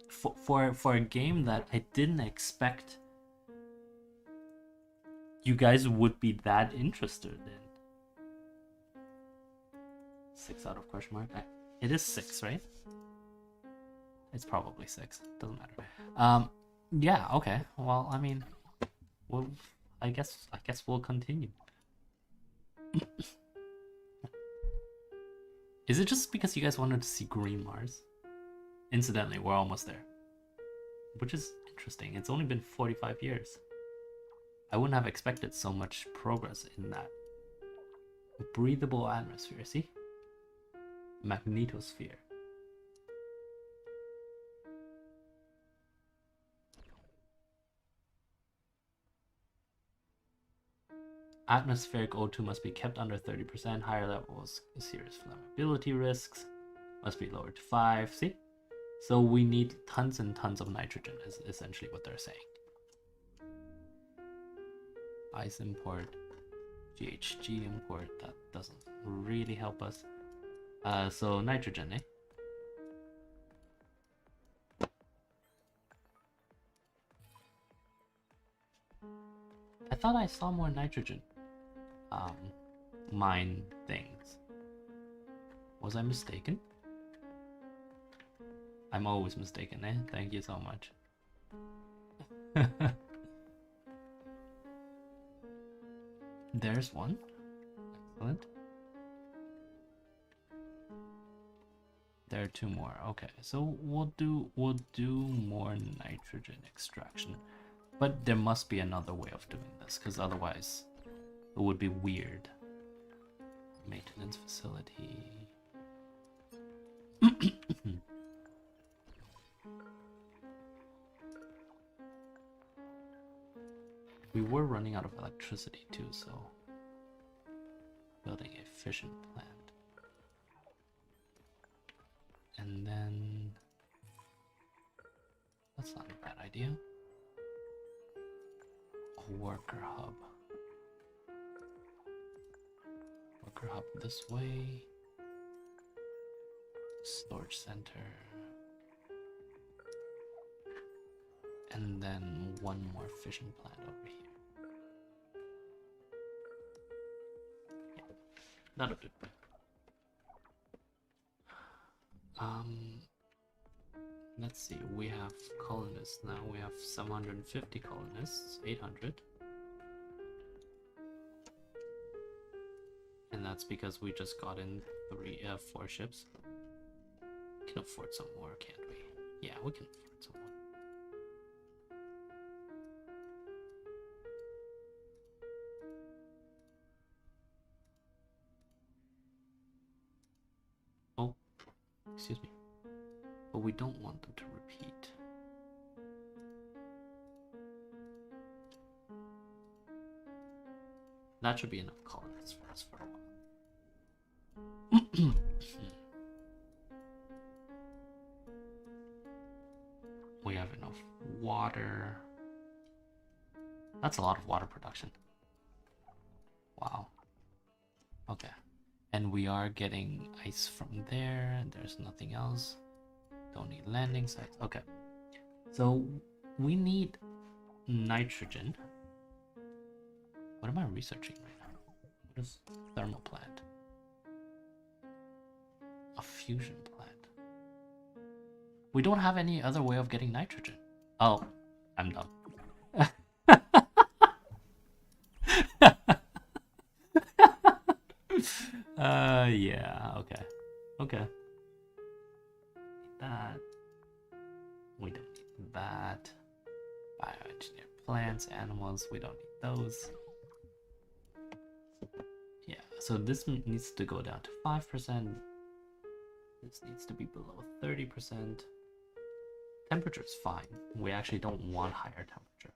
for a game that I didn't expect you guys would be that interested in. 6 out of question mark. It is 6, right? It's probably 6. Doesn't matter. Yeah. Okay. Well, I mean, well, I guess we'll continue. Is it just because you guys wanted to see green Mars? Incidentally, we're almost there, which is interesting. It's only been 45 years. I wouldn't have expected so much progress in that. Breathable atmosphere, see? Magnetosphere. Atmospheric O2 must be kept under 30%. Higher levels, serious flammability risks. Must be lowered to 5. See? So we need tons and tons of nitrogen, is essentially what they're saying. Ice import, GHG import, that doesn't really help us. So nitrogen, eh? I thought I saw more nitrogen mine things. Was I mistaken? I'm always mistaken, eh? Thank you so much. There's one. Excellent. There are 2 more. Okay, so we'll do more nitrogen extraction. But there must be another way of doing this, because otherwise it would be weird. Maintenance facility. We were running out of electricity too, so building a fission plant. And then that's not a bad idea. A worker hub. Worker hub this way. Storage center. And then one more fission plant over here. Yeah, that'll do. Let's see, we have colonists now. We have 750 colonists, 800. And that's because we just got in 4 ships. We can afford some more, can't we? Yeah, we can afford some more. Oh, excuse me. But we don't want them to repeat. That should be enough colonists for us for a while. We have enough water. That's a lot of water production. Wow. Okay. And we are getting ice from there, and there's nothing else. Don't need landing sites. Okay. So we need nitrogen. What am I researching right now? What is thermal plant? A fusion plant. We don't have any other way of getting nitrogen. Oh, I'm done. Yeah, okay. Okay. That. We don't need that. Bioengineered plants, animals, we don't need those. Yeah, so this needs to go down to 5%. This needs to be below 30%. Temperature is fine. We actually don't want higher temperature.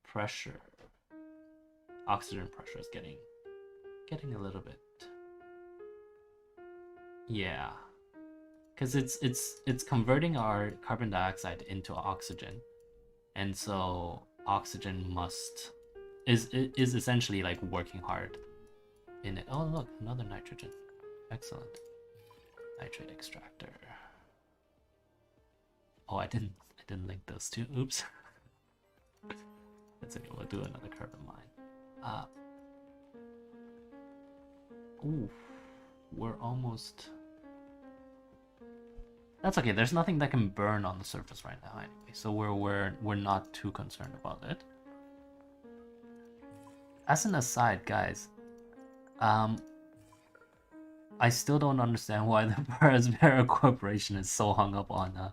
Pressure. Oxygen pressure is getting a little bit. Yeah. Because it's converting our carbon dioxide into oxygen. And so oxygen is essentially like working hard in it. Oh look, another nitrogen. Excellent. Nitrate extractor. Oh, I didn't link those two. Oops. That's okay, we'll do another carbon mine. Ooh, we're almost. That's okay. There's nothing that can burn on the surface right now anyway, so we're not too concerned about it. As an aside, guys, I still don't understand why the Aspera Corporation is so hung up on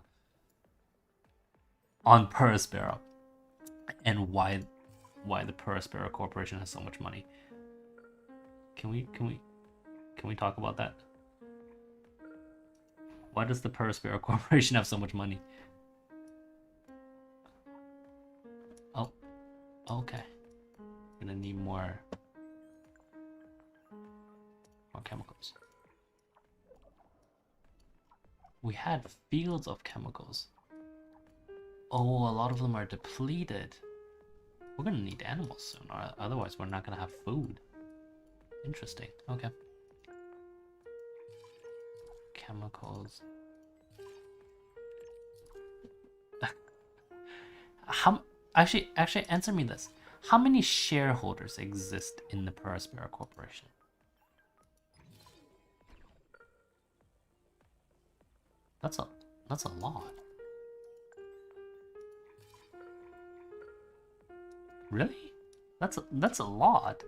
Aspera, and why the Aspera Corporation has so much money. Can we talk about that? Why does the Aspera Corporation have so much money? Oh, okay. Gonna need more chemicals. We had fields of chemicals. Oh, a lot of them are depleted. We're gonna need animals soon, or otherwise we're not gonna have food. Interesting. Okay. Chemicals. Actually answer me this. How many shareholders exist in the Aspera Corporation? That's a lot. Really? That's a lot.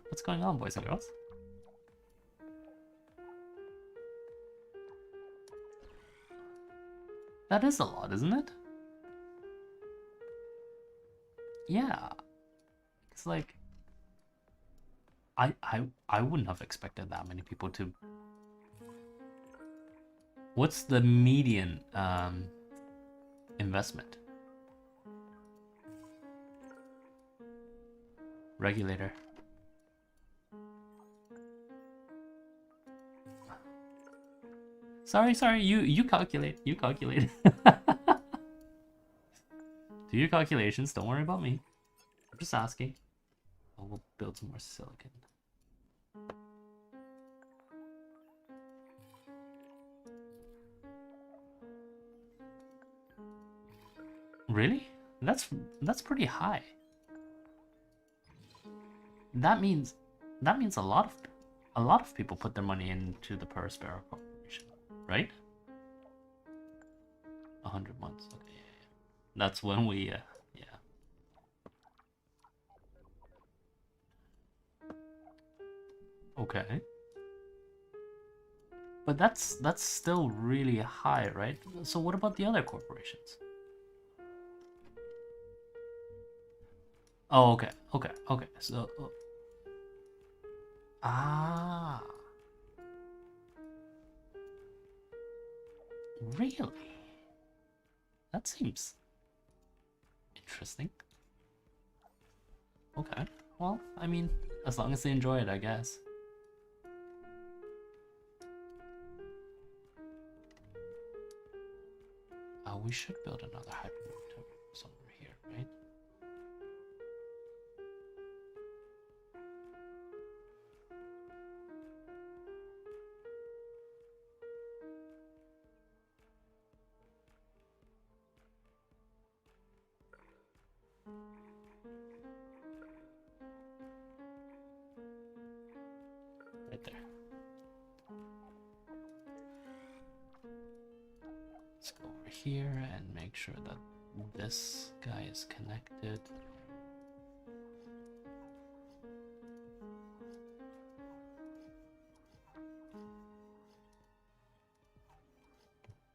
What's going on, boys and girls? That is a lot, isn't it? Yeah. It's like I wouldn't have expected that many people to. What's the median investment? Regulator. Sorry, you calculate. You calculate. Do your calculations, don't worry about me. I'm just asking. Oh, we'll build some more silicon. Really? That's pretty high. That means a lot of people put their money into the Aspera Corporation, right? 100 months. Okay, yeah. That's when we yeah. Okay. But that's still really high, right? So what about the other corporations? Oh, okay. So ah. Really? That seems interesting. Okay. Well, I mean, as long as they enjoy it, I guess. We should build another hyperloop somewhere here, right? Right there. Let's go over here and make sure that this guy is connected.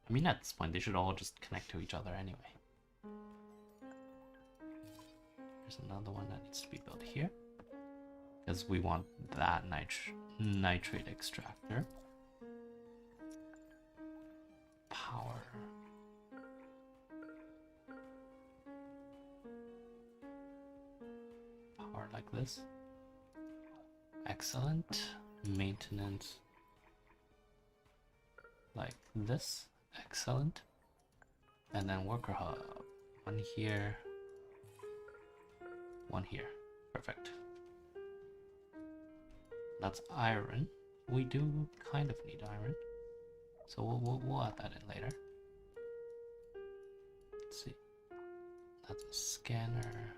I mean, at this point, they should all just connect to each other anyway. There's another one that needs to be built here, because we want that nitrate extractor. Power. Power like this. Excellent. Maintenance like this. Excellent. And then worker hub. One here. One here. Perfect. That's iron. We do kind of need iron, so we'll add that in later. Let's see. That's a scanner.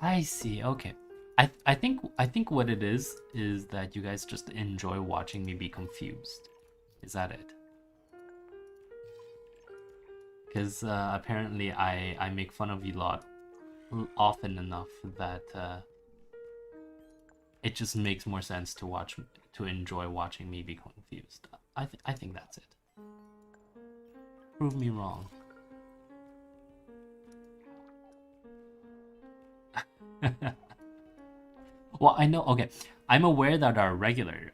I see. Okay. I think what it is that you guys just enjoy watching me be confused. Is that it? Because apparently I make fun of you lot often enough that it just makes more sense to enjoy watching me be confused. I think that's it. Prove me wrong. Well, I know. Okay, I'm aware that our regulator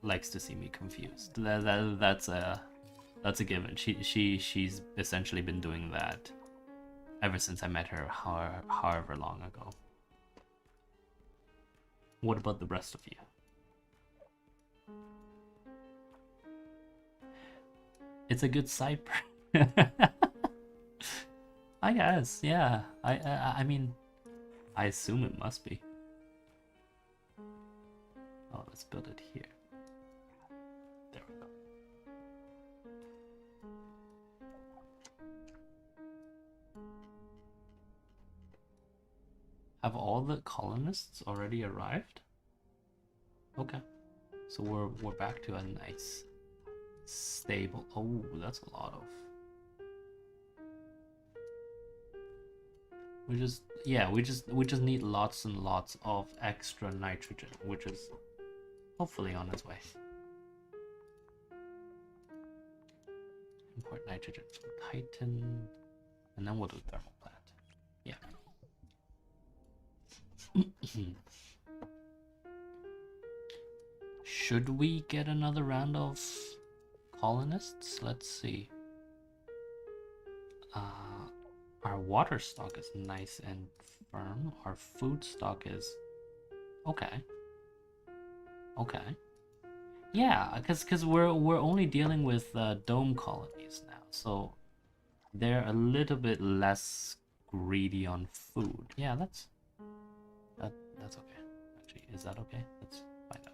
likes to see me confused. That's a given. She's essentially been doing that ever since I met her, however long ago. What about the rest of you? It's a good side. I guess, yeah. I mean, I assume it must be. Oh, let's build it here. There we go. Have all the colonists already arrived? Okay. So we're back to a nice stable. Oh, that's a lot of. We just need lots and lots of extra nitrogen, which is hopefully on its way. Import nitrogen from Titan, and then we'll do thermal plant. Yeah. Should we get another round of colonists? Let's see. Our water stock is nice and firm. Our food stock is okay. Okay. Yeah, because we're only dealing with dome colonies now, so they're a little bit less greedy on food. Yeah, that's okay. Actually, is that okay? Let's find out.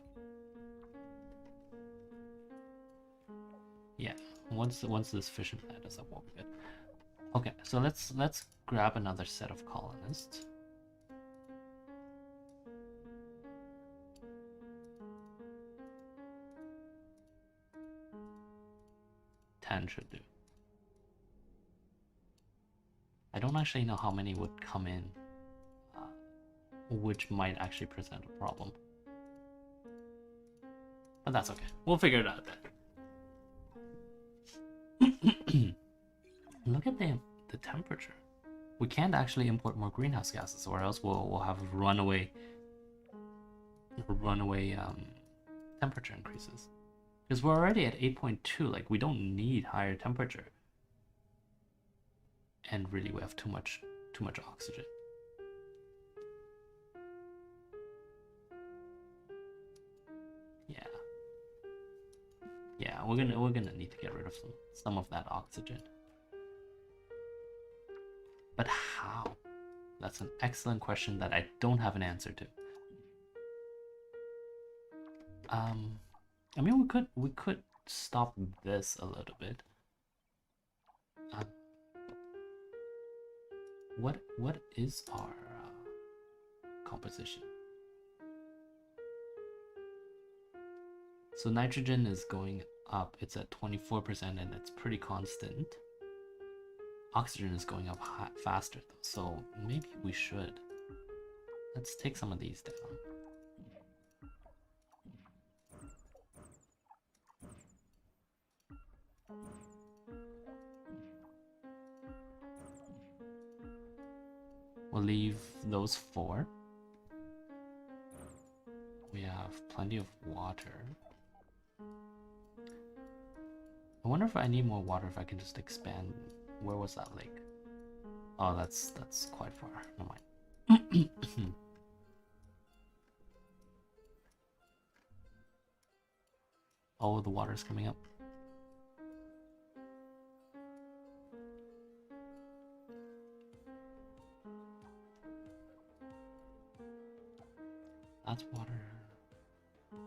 Yeah, once this fission plant is up, we'll be good. Okay, so let's grab another set of colonists. Ten should do. I don't actually know how many would come in, which might actually present a problem. But that's okay. We'll figure it out then. Look at the temperature. We can't actually import more greenhouse gases, or else we'll have runaway temperature increases. Because we're already at 8.2. Like, we don't need higher temperature. And really, we have too much oxygen. Yeah, we're gonna need to get rid of some of that oxygen. But how? That's an excellent question that I don't have an answer to. I mean, we could stop this a little bit. What is our composition? So nitrogen is going up. It's at 24% and it's pretty constant. Oxygen is going up faster though, so maybe we should. Let's take some of these down. We'll leave those 4. We have plenty of water. I wonder if I need more water, if I can just expand. Where was that lake? Oh, that's quite far. Never mind. Oh, the water's coming up. That's water.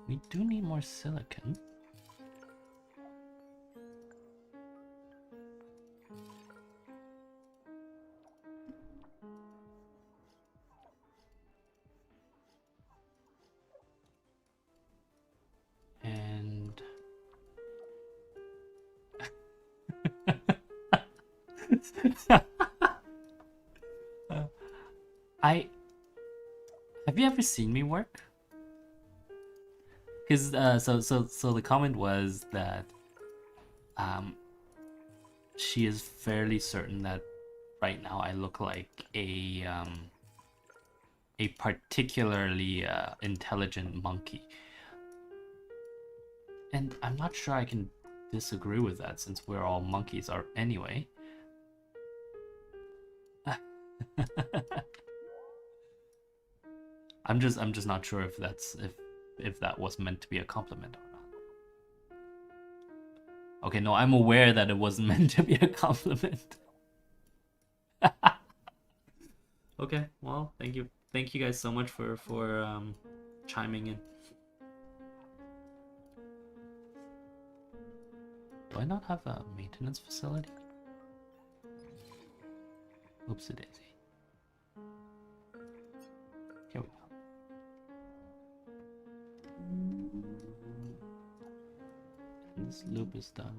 We do need more silicon. And have you ever seen me work? Because so the comment was that she is fairly certain that right now I look like a particularly intelligent monkey, and I'm not sure I can disagree with that since we're all monkeys are anyway. I'm just not sure if that's if that was meant to be a compliment or not. Okay, no, I'm aware that it wasn't meant to be a compliment. Okay, well, thank you guys so much for chiming in. Do I not have a maintenance facility? Oopsie daisy. Here we go. And this loop is done.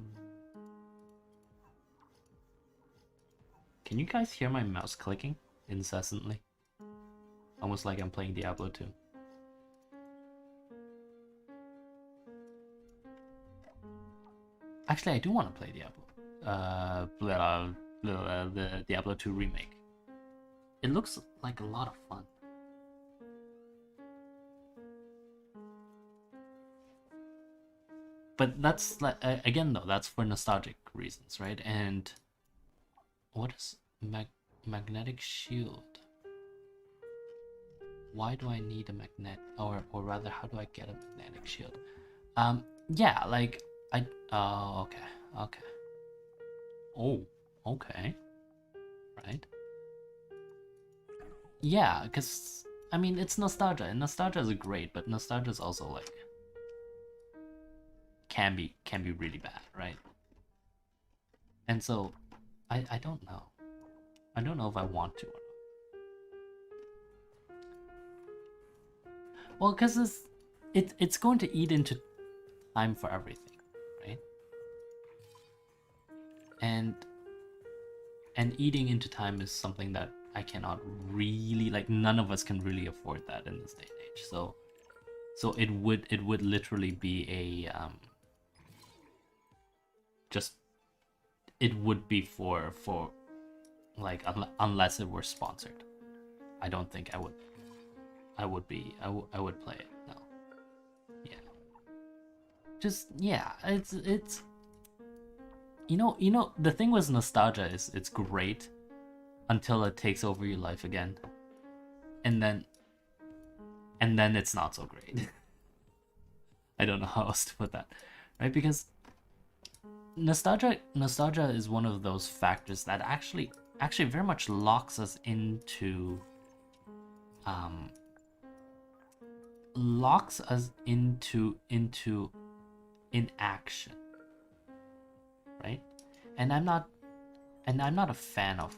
Can you guys hear my mouse clicking incessantly? Almost like I'm playing Diablo 2. Actually, I do want to play Diablo. The Diablo 2 remake. It looks like a lot of fun. But that's like again though, that's for nostalgic reasons, right? And what is magnetic shield? Why do I need a magnet, or rather, how do I get a magnetic shield? Yeah, like oh, okay. Oh, okay. Right. Yeah, because I mean it's nostalgia, and nostalgia is great, but nostalgia is also like can be really bad, right? And so I don't know. I don't know if I want to or not. Well, because it's going to eat into time for everything, right? And eating into time is something that I cannot really, like, none of us can really afford that in this day and age. So it would literally be a just it would be for like unless it were sponsored. I don't think I would play it. No. Yeah. Just yeah, it's you know the thing with nostalgia is it's great until it takes over your life again. And then it's not so great. I don't know how else to put that. Right? Because nostalgia is one of those factors that actually very much locks us into inaction, right? And I'm not a fan of,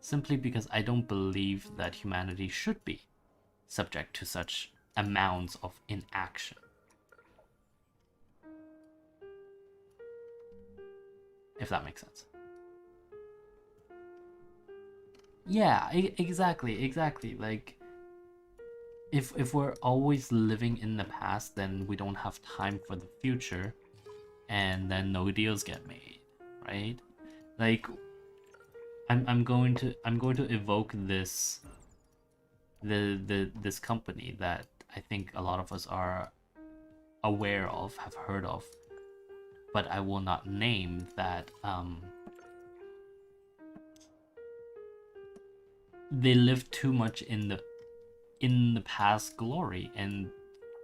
simply because I don't believe that humanity should be subject to such amounts of inaction. if that makes sense. Yeah, exactly. Like, if we're always living in the past, then we don't have time for the future, and then no deals get made, right? Like, I'm going to evoke this this company that I think a lot of us are aware of, have heard of, but I will not name that. They lived too much in the past glory and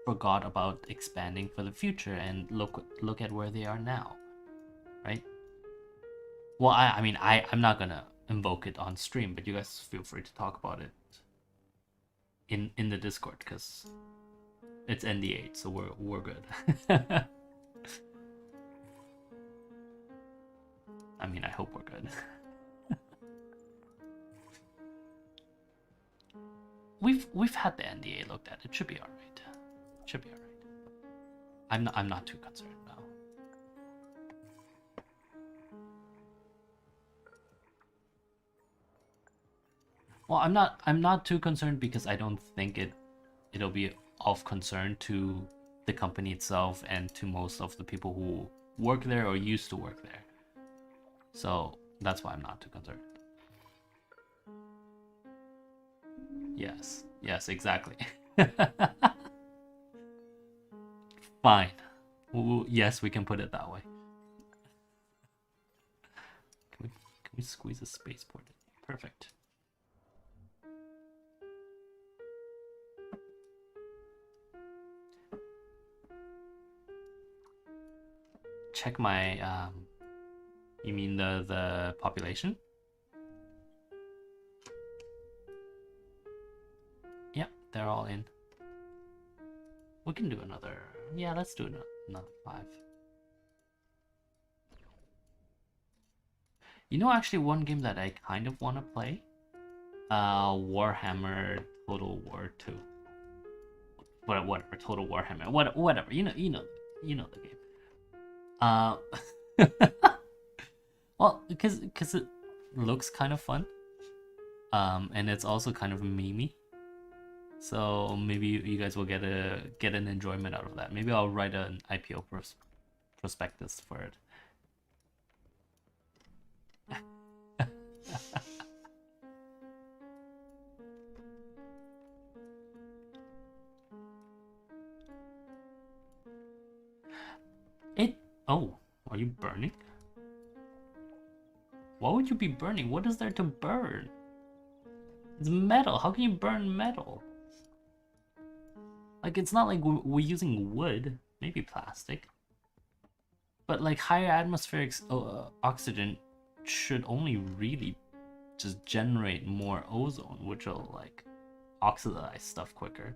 forgot about expanding for the future, and look at where they are now, right? Well, I mean, I'm not gonna invoke it on stream, but you guys feel free to talk about it in the Discord, because it's NDA, so we're good. I mean, I hope we're good. We've had the NDA looked at. It should be all right. Should be all right. I'm not too concerned now. Well, I'm not too concerned because I don't think it'll be of concern to the company itself and to most of the people who work there or used to work there. So that's why I'm not too concerned. Yes, exactly. Fine. Yes, we can put it that way. Can we squeeze a spaceport in? Perfect. Check my you mean the population? Yep, they're all in. We can do another. Yeah, let's do another 5. You know, actually, one game that I kind of want to play, Warhammer Total War 2. Whatever, Total Warhammer, whatever. You know the game. Well, because it looks kind of fun, and it's also kind of memey. So maybe you guys will get an enjoyment out of that. Maybe I'll write an IPO prospectus for it. Oh, are you burning? Why would you be burning? What is there to burn? It's metal. How can you burn metal? Like, it's not like we're using wood. Maybe plastic. But like, higher atmospheric oxygen should only really just generate more ozone, which will like oxidize stuff quicker.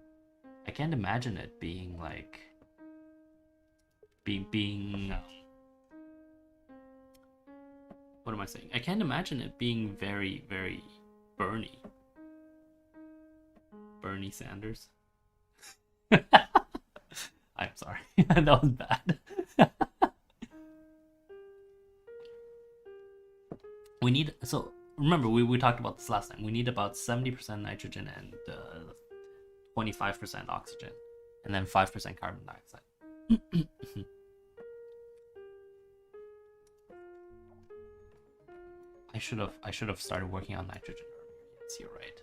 I can't imagine it being like being what am I saying? I can't imagine it being very, very Bernie Sanders. I'm sorry. That was bad. We need, so remember we talked about this last time. We need about 70% nitrogen and 25% oxygen, and then 5% carbon dioxide. I should have started working on nitrogen earlier. Yes, you're right.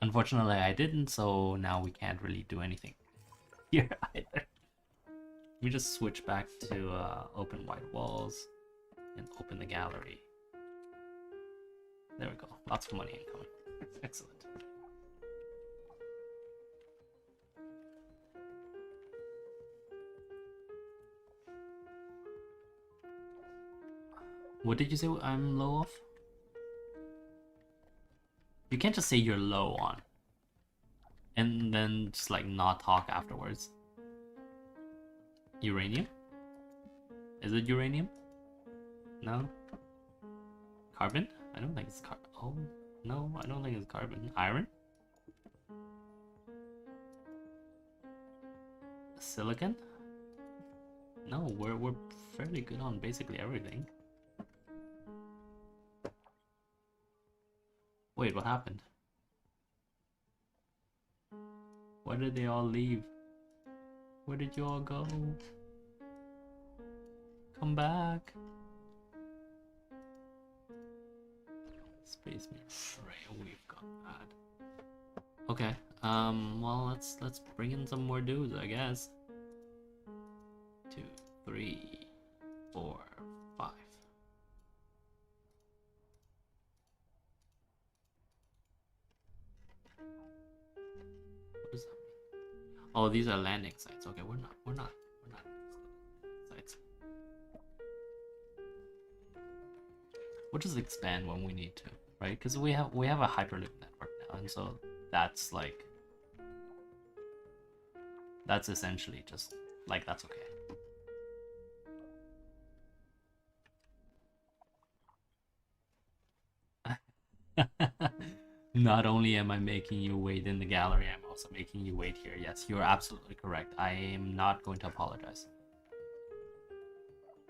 Unfortunately, I didn't, so now we can't really do anything here either. We just switch back to open wide walls and open the gallery. There we go. Lots of money incoming. Excellent. What did you say I'm low off? You can't just say you're low on and then just like not talk afterwards. Uranium? Is it uranium? No? Carbon? I don't think it's carbon. Oh, no, I don't think it's carbon. Iron? Silicon? No, we're fairly good on basically everything. Wait, what happened? Why did they all leave? Where did you all go? Come back. Space Marine, we've got that. Okay. Well, let's bring in some more dudes, I guess. 2, 3, 4, 5. What does that mean? Oh, these are landing sites. Okay, we're not sites. We'll just expand when we need to, right? Because we have a Hyperloop network now, and so that's like that's essentially just like that's okay. Not only am I making you wait in the gallery, I'm also making you wait here. Yes, you're absolutely correct. I am not going to apologize.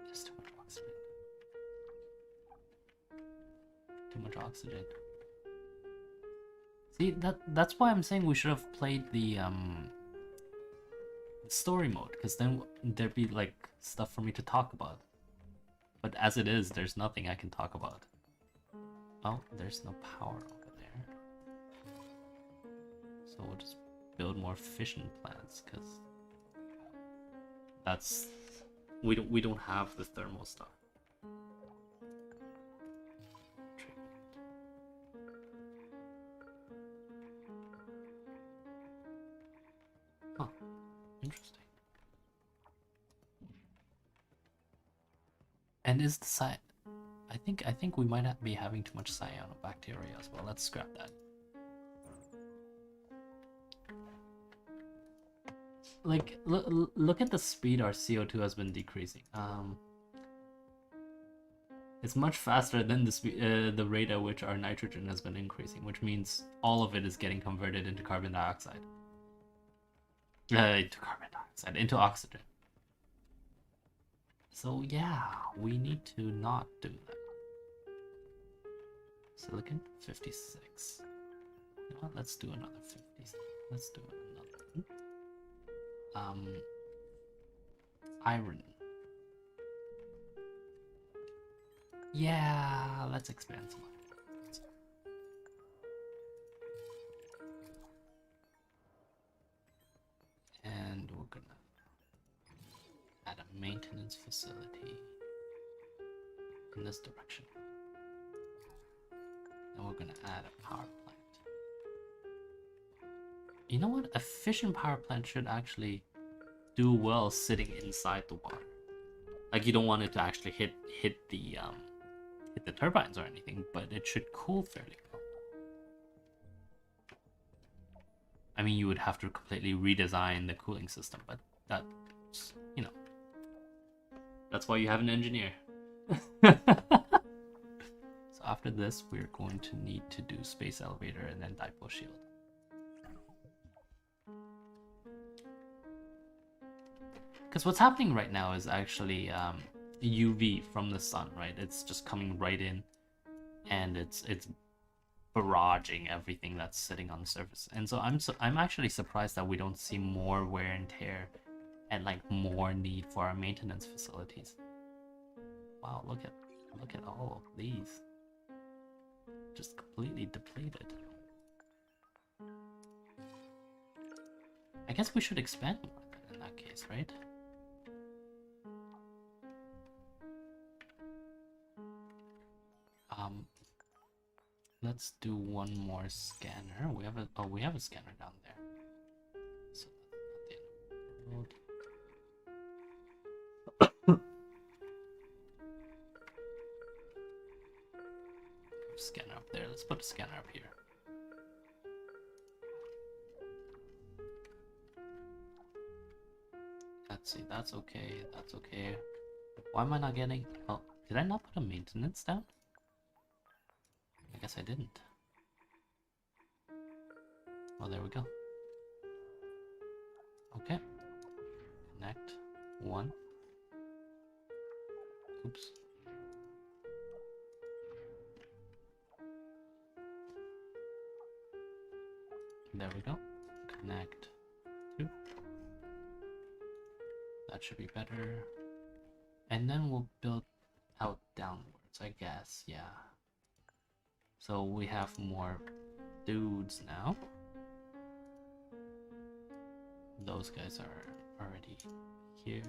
There's too much oxygen. Too much oxygen. See, that's why I'm saying we should have played the story mode, because then there'd be like stuff for me to talk about. But as it is, there's nothing I can talk about. Oh, there's no power over there. So we'll just build more fission plants, because that's we don't have the thermal stuff. Huh. Interesting. And is the site? I think we might be having too much cyanobacteria as well. Let's scrap that. Like, look at the speed our CO2 has been decreasing. It's much faster than the rate at which our nitrogen has been increasing, which means all of it is getting converted into carbon dioxide. Into oxygen. So yeah, we need to not do that. Silicon 56. You know what? Let's do another 50. Let's do another. Iron. Yeah, let's expand some. And we're gonna add a maintenance facility in this direction. And we're gonna add a power plant. You know what? A fission power plant should actually do well sitting inside the water. Like, you don't want it to actually hit the turbines or anything, but it should cool fairly well. I mean, you would have to completely redesign the cooling system, but that's, you know, that's why you have an engineer. So after this, we're going to need to do space elevator and then dipole shield. Because what's happening right now is actually UV from the sun, right? It's just coming right in, and it's barraging everything that's sitting on the surface. And so I'm actually surprised that we don't see more wear and tear and like more need for our maintenance facilities. Wow, look at all of these. Just completely depleted. I guess we should expand more in that case, right? Let's do one more scanner. We have a scanner down there. So that's not the scanner up there. Let's put a scanner up here. Let's see. That's okay. That's okay. Why am I not getting? Oh, did I not put a maintenance down? I guess I didn't. Oh, there we go. Okay. Connect. 1, Oops. There we go. Connect to. That should be better. And then we'll build out downwards, I guess. Yeah. So we have more dudes now. Those guys are already here.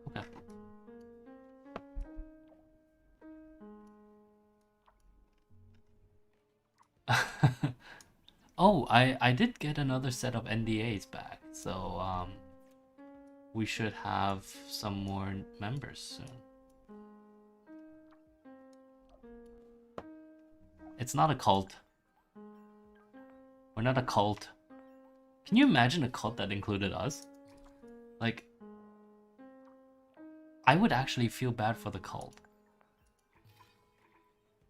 Okay. Oh, I did get another set of NDAs back, so we should have some more members soon. It's not a cult. We're not a cult. Can you imagine a cult that included us? Like, I would actually feel bad for the cult.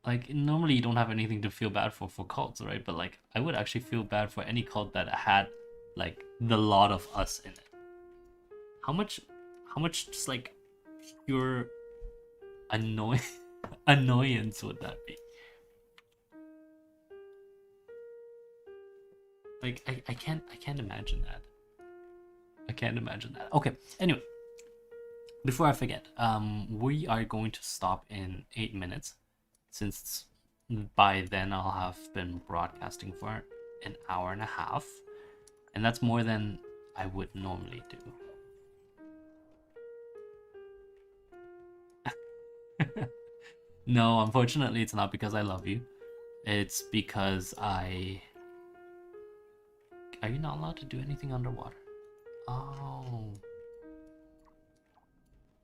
Like, normally you don't have anything to feel bad for cults, right? But like, I would actually feel bad for any cult that had like the lot of us in it. How much just like pure annoyance would that be? Like, I can't imagine that. I can't imagine that. Okay, anyway, before I forget, we are going to stop in 8 minutes, since by then I'll have been broadcasting for an hour and a half, and that's more than I would normally do. No, unfortunately, it's not because I love you. It's because I... Are you not allowed to do anything underwater? Oh.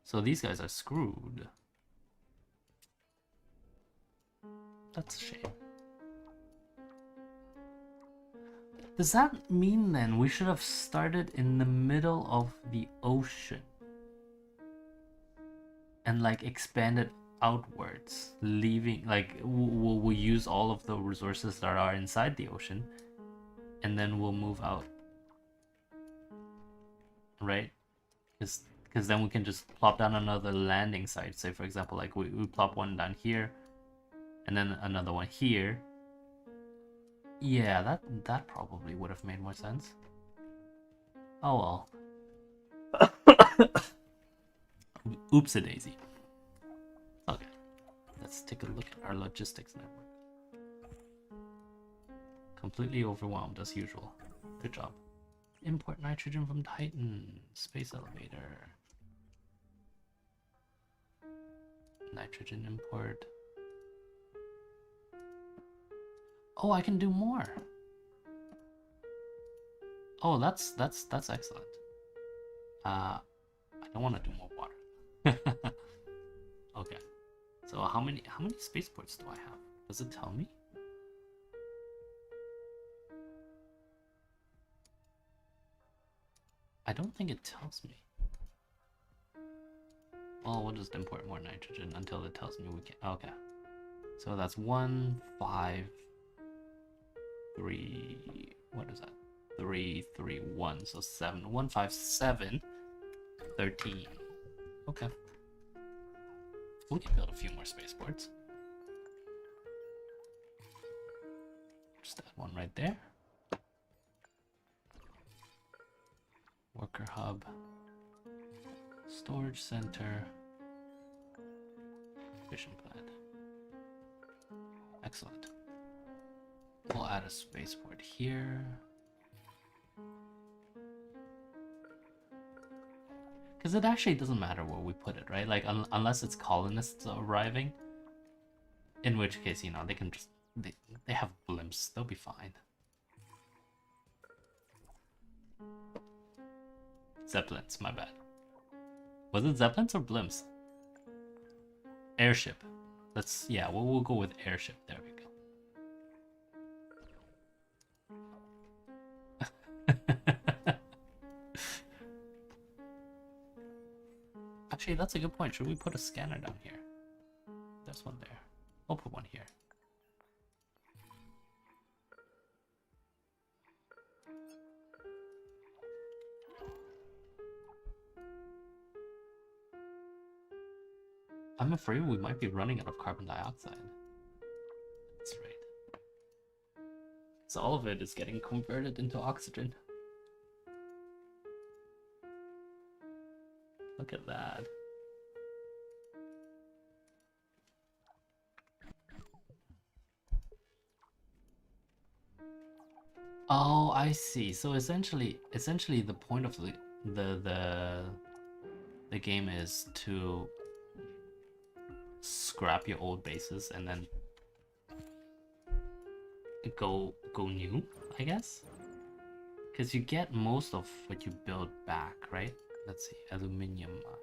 So these guys are screwed. That's a shame. Does that mean then we should have started in the middle of the ocean and like expanded outwards, leaving like we'll use all of the resources that are inside the ocean, and then we'll move out, right? Because then we can just plop down another landing site. Say for example, like we plop one down here, and then another one here. Yeah, that probably would have made more sense. Oh well. Oopsie daisy. Okay, let's take a look at our logistics network. Completely overwhelmed as usual. Good job. Import nitrogen from Titan. Space elevator. Nitrogen import. Oh, I can do more. Oh, that's excellent. I don't want to do more water. Okay. So how many spaceports do I have? Does it tell me? I don't think it tells me. Well, we'll just import more nitrogen until it tells me we can. Okay. So that's 1, 5, 3. What is that? 3, 3, 1. So 7. 1, 5, 7. 13. Okay. We can build a few more spaceports. Just add one right there. Worker hub. Storage center. Fission plant. Excellent. We'll add a spaceport here. Because it actually doesn't matter where we put it, right? Like, unless it's colonists arriving. In which case, you know, they can just... They have blimps. They'll be fine. Zeppelins, my bad. Was it Zeppelins or blimps? Airship. Let's... Yeah, we'll go with airship. There we go. Actually, that's a good point. Should we put a scanner down here? There's one there. We'll put one here. I'm afraid we might be running out of carbon dioxide. That's right. So all of it is getting converted into oxygen. Look at that. Oh, I see. So essentially the point of the game is to scrap your old bases and then go new, I guess. Because you get most of what you build back, right? Let's see, aluminium mine.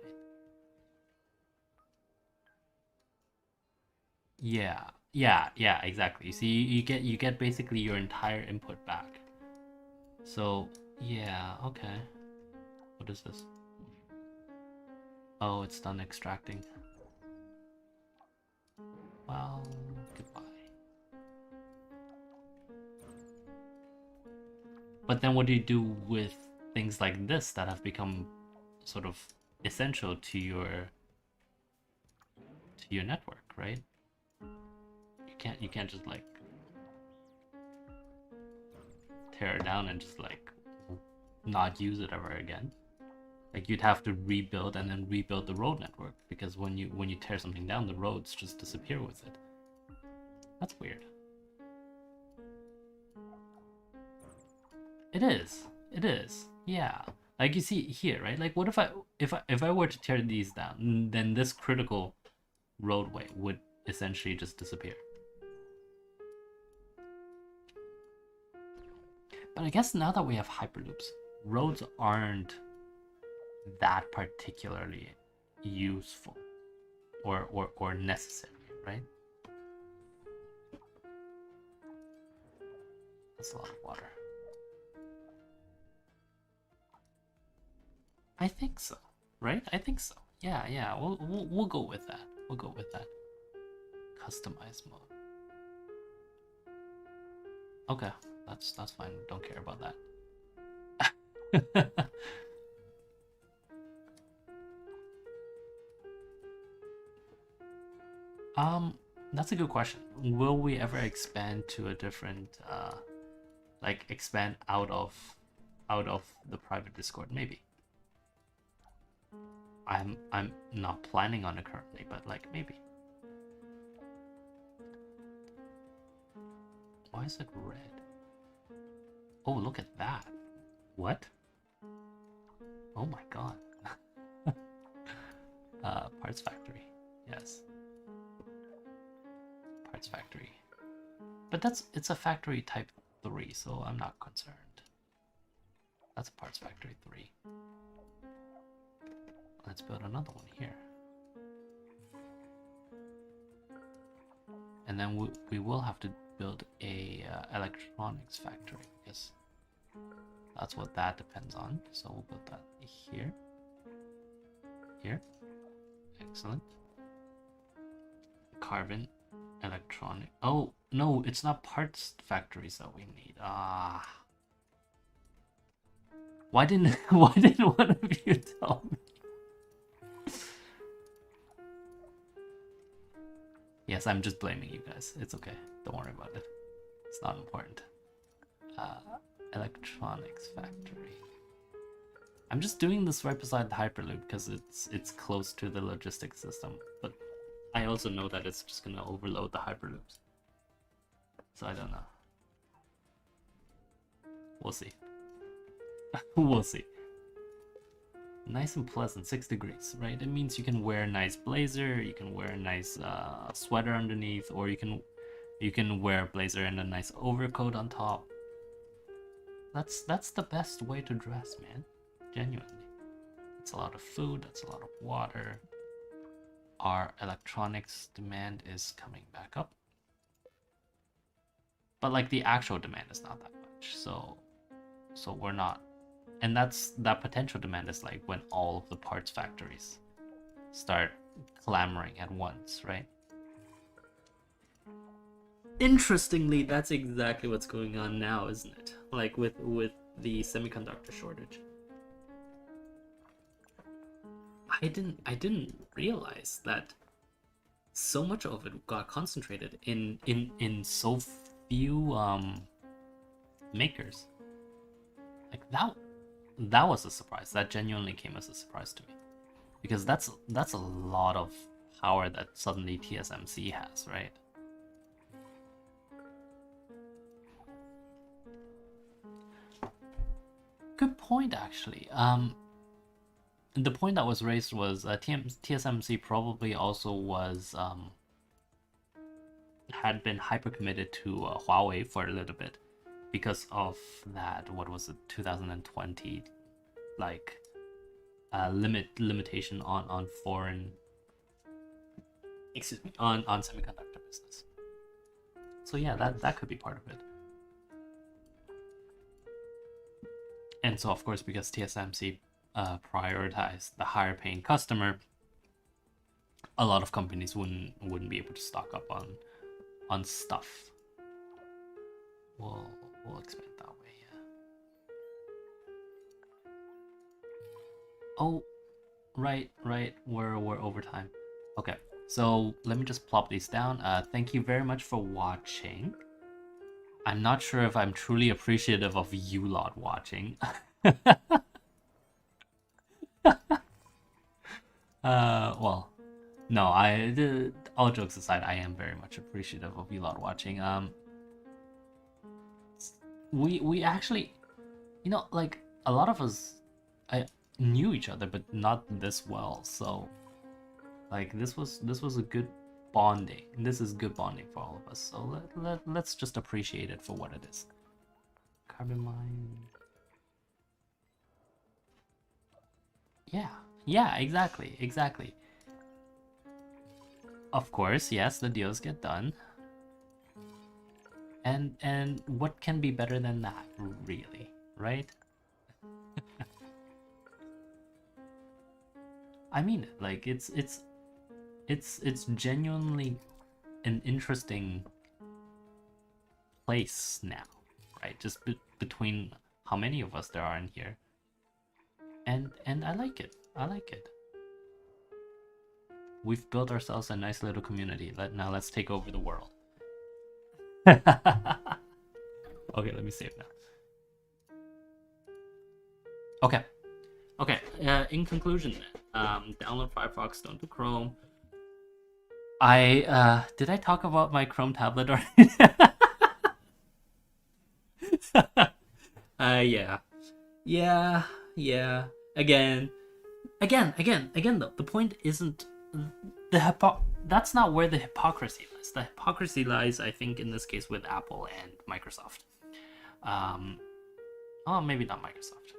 Yeah, exactly. So you get basically your entire input back. So yeah, okay. What is this? Oh, it's done extracting. Well, goodbye. But then what do you do with things like this that have become sort of essential to your network, right? You can't just like tear it down and just like not use it ever again. Like you'd have to rebuild and then rebuild the road network, because when you tear something down, the roads just disappear with it. That's weird. It is. Yeah. Like you see here, right? Like what if I were to tear these down, then this critical roadway would essentially just disappear. But I guess now that we have hyperloops, roads aren't that particularly useful or necessary, right? That's a lot of water. I think so, right? I think so. Yeah. We'll go with that. We'll go with that. Customize mode. Okay, that's fine. Don't care about that. That's a good question. Will we ever expand to a different like expand out of the private Discord? Maybe. I'm not planning on it currently, but like maybe. Why is it red? Oh, look at that. What? Oh my god. Parts factory. Yes. Parts factory. But it's a factory type 3, so I'm not concerned. That's a parts factory 3. Let's build another one here. And then we will have to build a electronics factory, because that's what that depends on. So we'll build that here. Here. Excellent. Carbon, electronic. Oh, no, it's not parts factories that we need. Ah. Why didn't one of you tell me? Yes, I'm just blaming you guys. It's okay. Don't worry about it. It's not important. Electronics factory. I'm just doing this right beside the Hyperloop because it's close to the logistics system. But I also know that it's just gonna overload the Hyperloops. So I don't know. We'll see. We'll see. Nice and pleasant, 6 degrees, right? It means you can wear a nice blazer, you can wear a nice sweater underneath, or you can wear a blazer and a nice overcoat on top. That's the best way to dress, man. Genuinely. It's a lot of food, that's a lot of water. Our electronics demand is coming back up. But like the actual demand is not that much, so we're not. And that potential demand is like when all of the parts factories start clamoring at once, right? Interestingly, that's exactly what's going on now, isn't it? Like with the semiconductor shortage. I didn't realize that so much of it got concentrated in so few makers. Like that was a surprise. That genuinely came as a surprise to me, because that's a lot of power that suddenly TSMC has, right? Good point, actually. The point that was raised was TSMC probably also was had been hyper committed to Huawei for a little bit because of that. What was it? 2020, like limitation on foreign, excuse me, on semiconductor business. So yeah, that could be part of it. And so of course, because TSMC prioritized the higher paying customer, a lot of companies wouldn't be able to stock up on stuff. We'll expand that way. Yeah. Oh, right. We're over time. Okay, so let me just plop these down. Thank you very much for watching. I'm not sure if I'm truly appreciative of you lot watching. Well, no, all jokes aside, I am very much appreciative of you lot watching. We actually, like a lot of us, I knew each other, but not this well. So, like this was a good bonding. This is good bonding for all of us. So let's just appreciate it for what it is. Carbon mine. Yeah, exactly. Of course, yes, the deals get done. And what can be better than that, really, right? I mean it. Like it's genuinely an interesting place now, right? Just between how many of us there are in here. And I like it. We've built ourselves a nice little community. Now let's take over the world. Okay, let me save now. Okay. In conclusion, download Firefox, don't do Chrome. Did I talk about my Chrome tablet already? Yeah. Again though, the point isn't that's not where the hypocrisy lies. The hypocrisy lies, I think, in this case with Apple and Microsoft. Oh, maybe not Microsoft.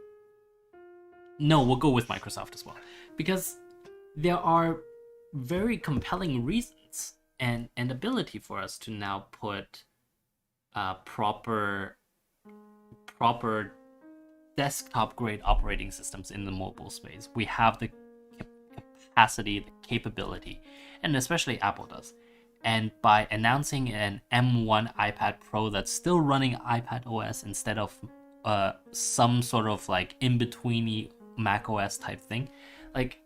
No, we'll go with Microsoft as well, because there are very compelling reasons and ability for us to now put proper desktop grade operating systems in the mobile space. We have the capacity, the capability, and especially Apple does. And by announcing an M1 iPad Pro that's still running iPad OS instead of some sort of like in-betweeny macOS type thing, like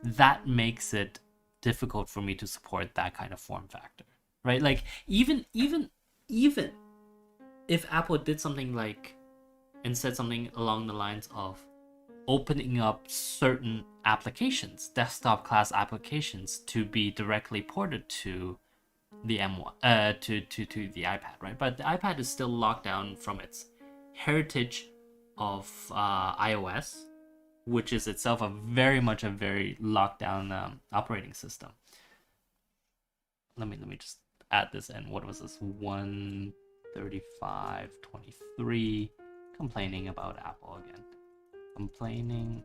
that makes it difficult for me to support that kind of form factor, right? Like even if Apple did something like and said something along the lines of opening up certain applications, desktop class applications, to be directly ported to the M1, to the iPad, right? But the iPad is still locked down from its heritage of iOS, which is itself very locked down operating system. Let me just add this in. What was this? 135.23. Complaining about Apple again. Complaining.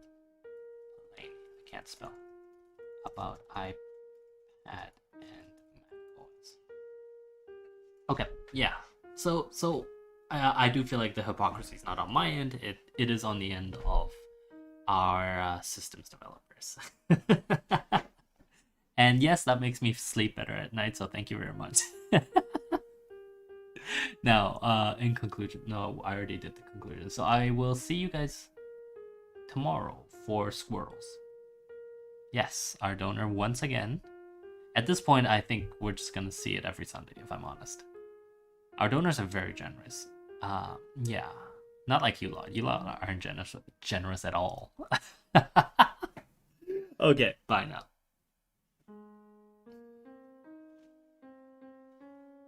I can't spell. About iPad and macOS. Okay, yeah. So I do feel like the hypocrisy is not on my end. It is on the end of our systems developers. And yes, that makes me sleep better at night, so thank you very much. Now, in conclusion, no, I already did the conclusion. So I will see you guys tomorrow for squirrels. Yes, our donor once again. At this point, I think we're just gonna see it every Sunday, if I'm honest. Our donors are very generous. Yeah. Not like you lot. You lot aren't generous at all. Okay, bye now.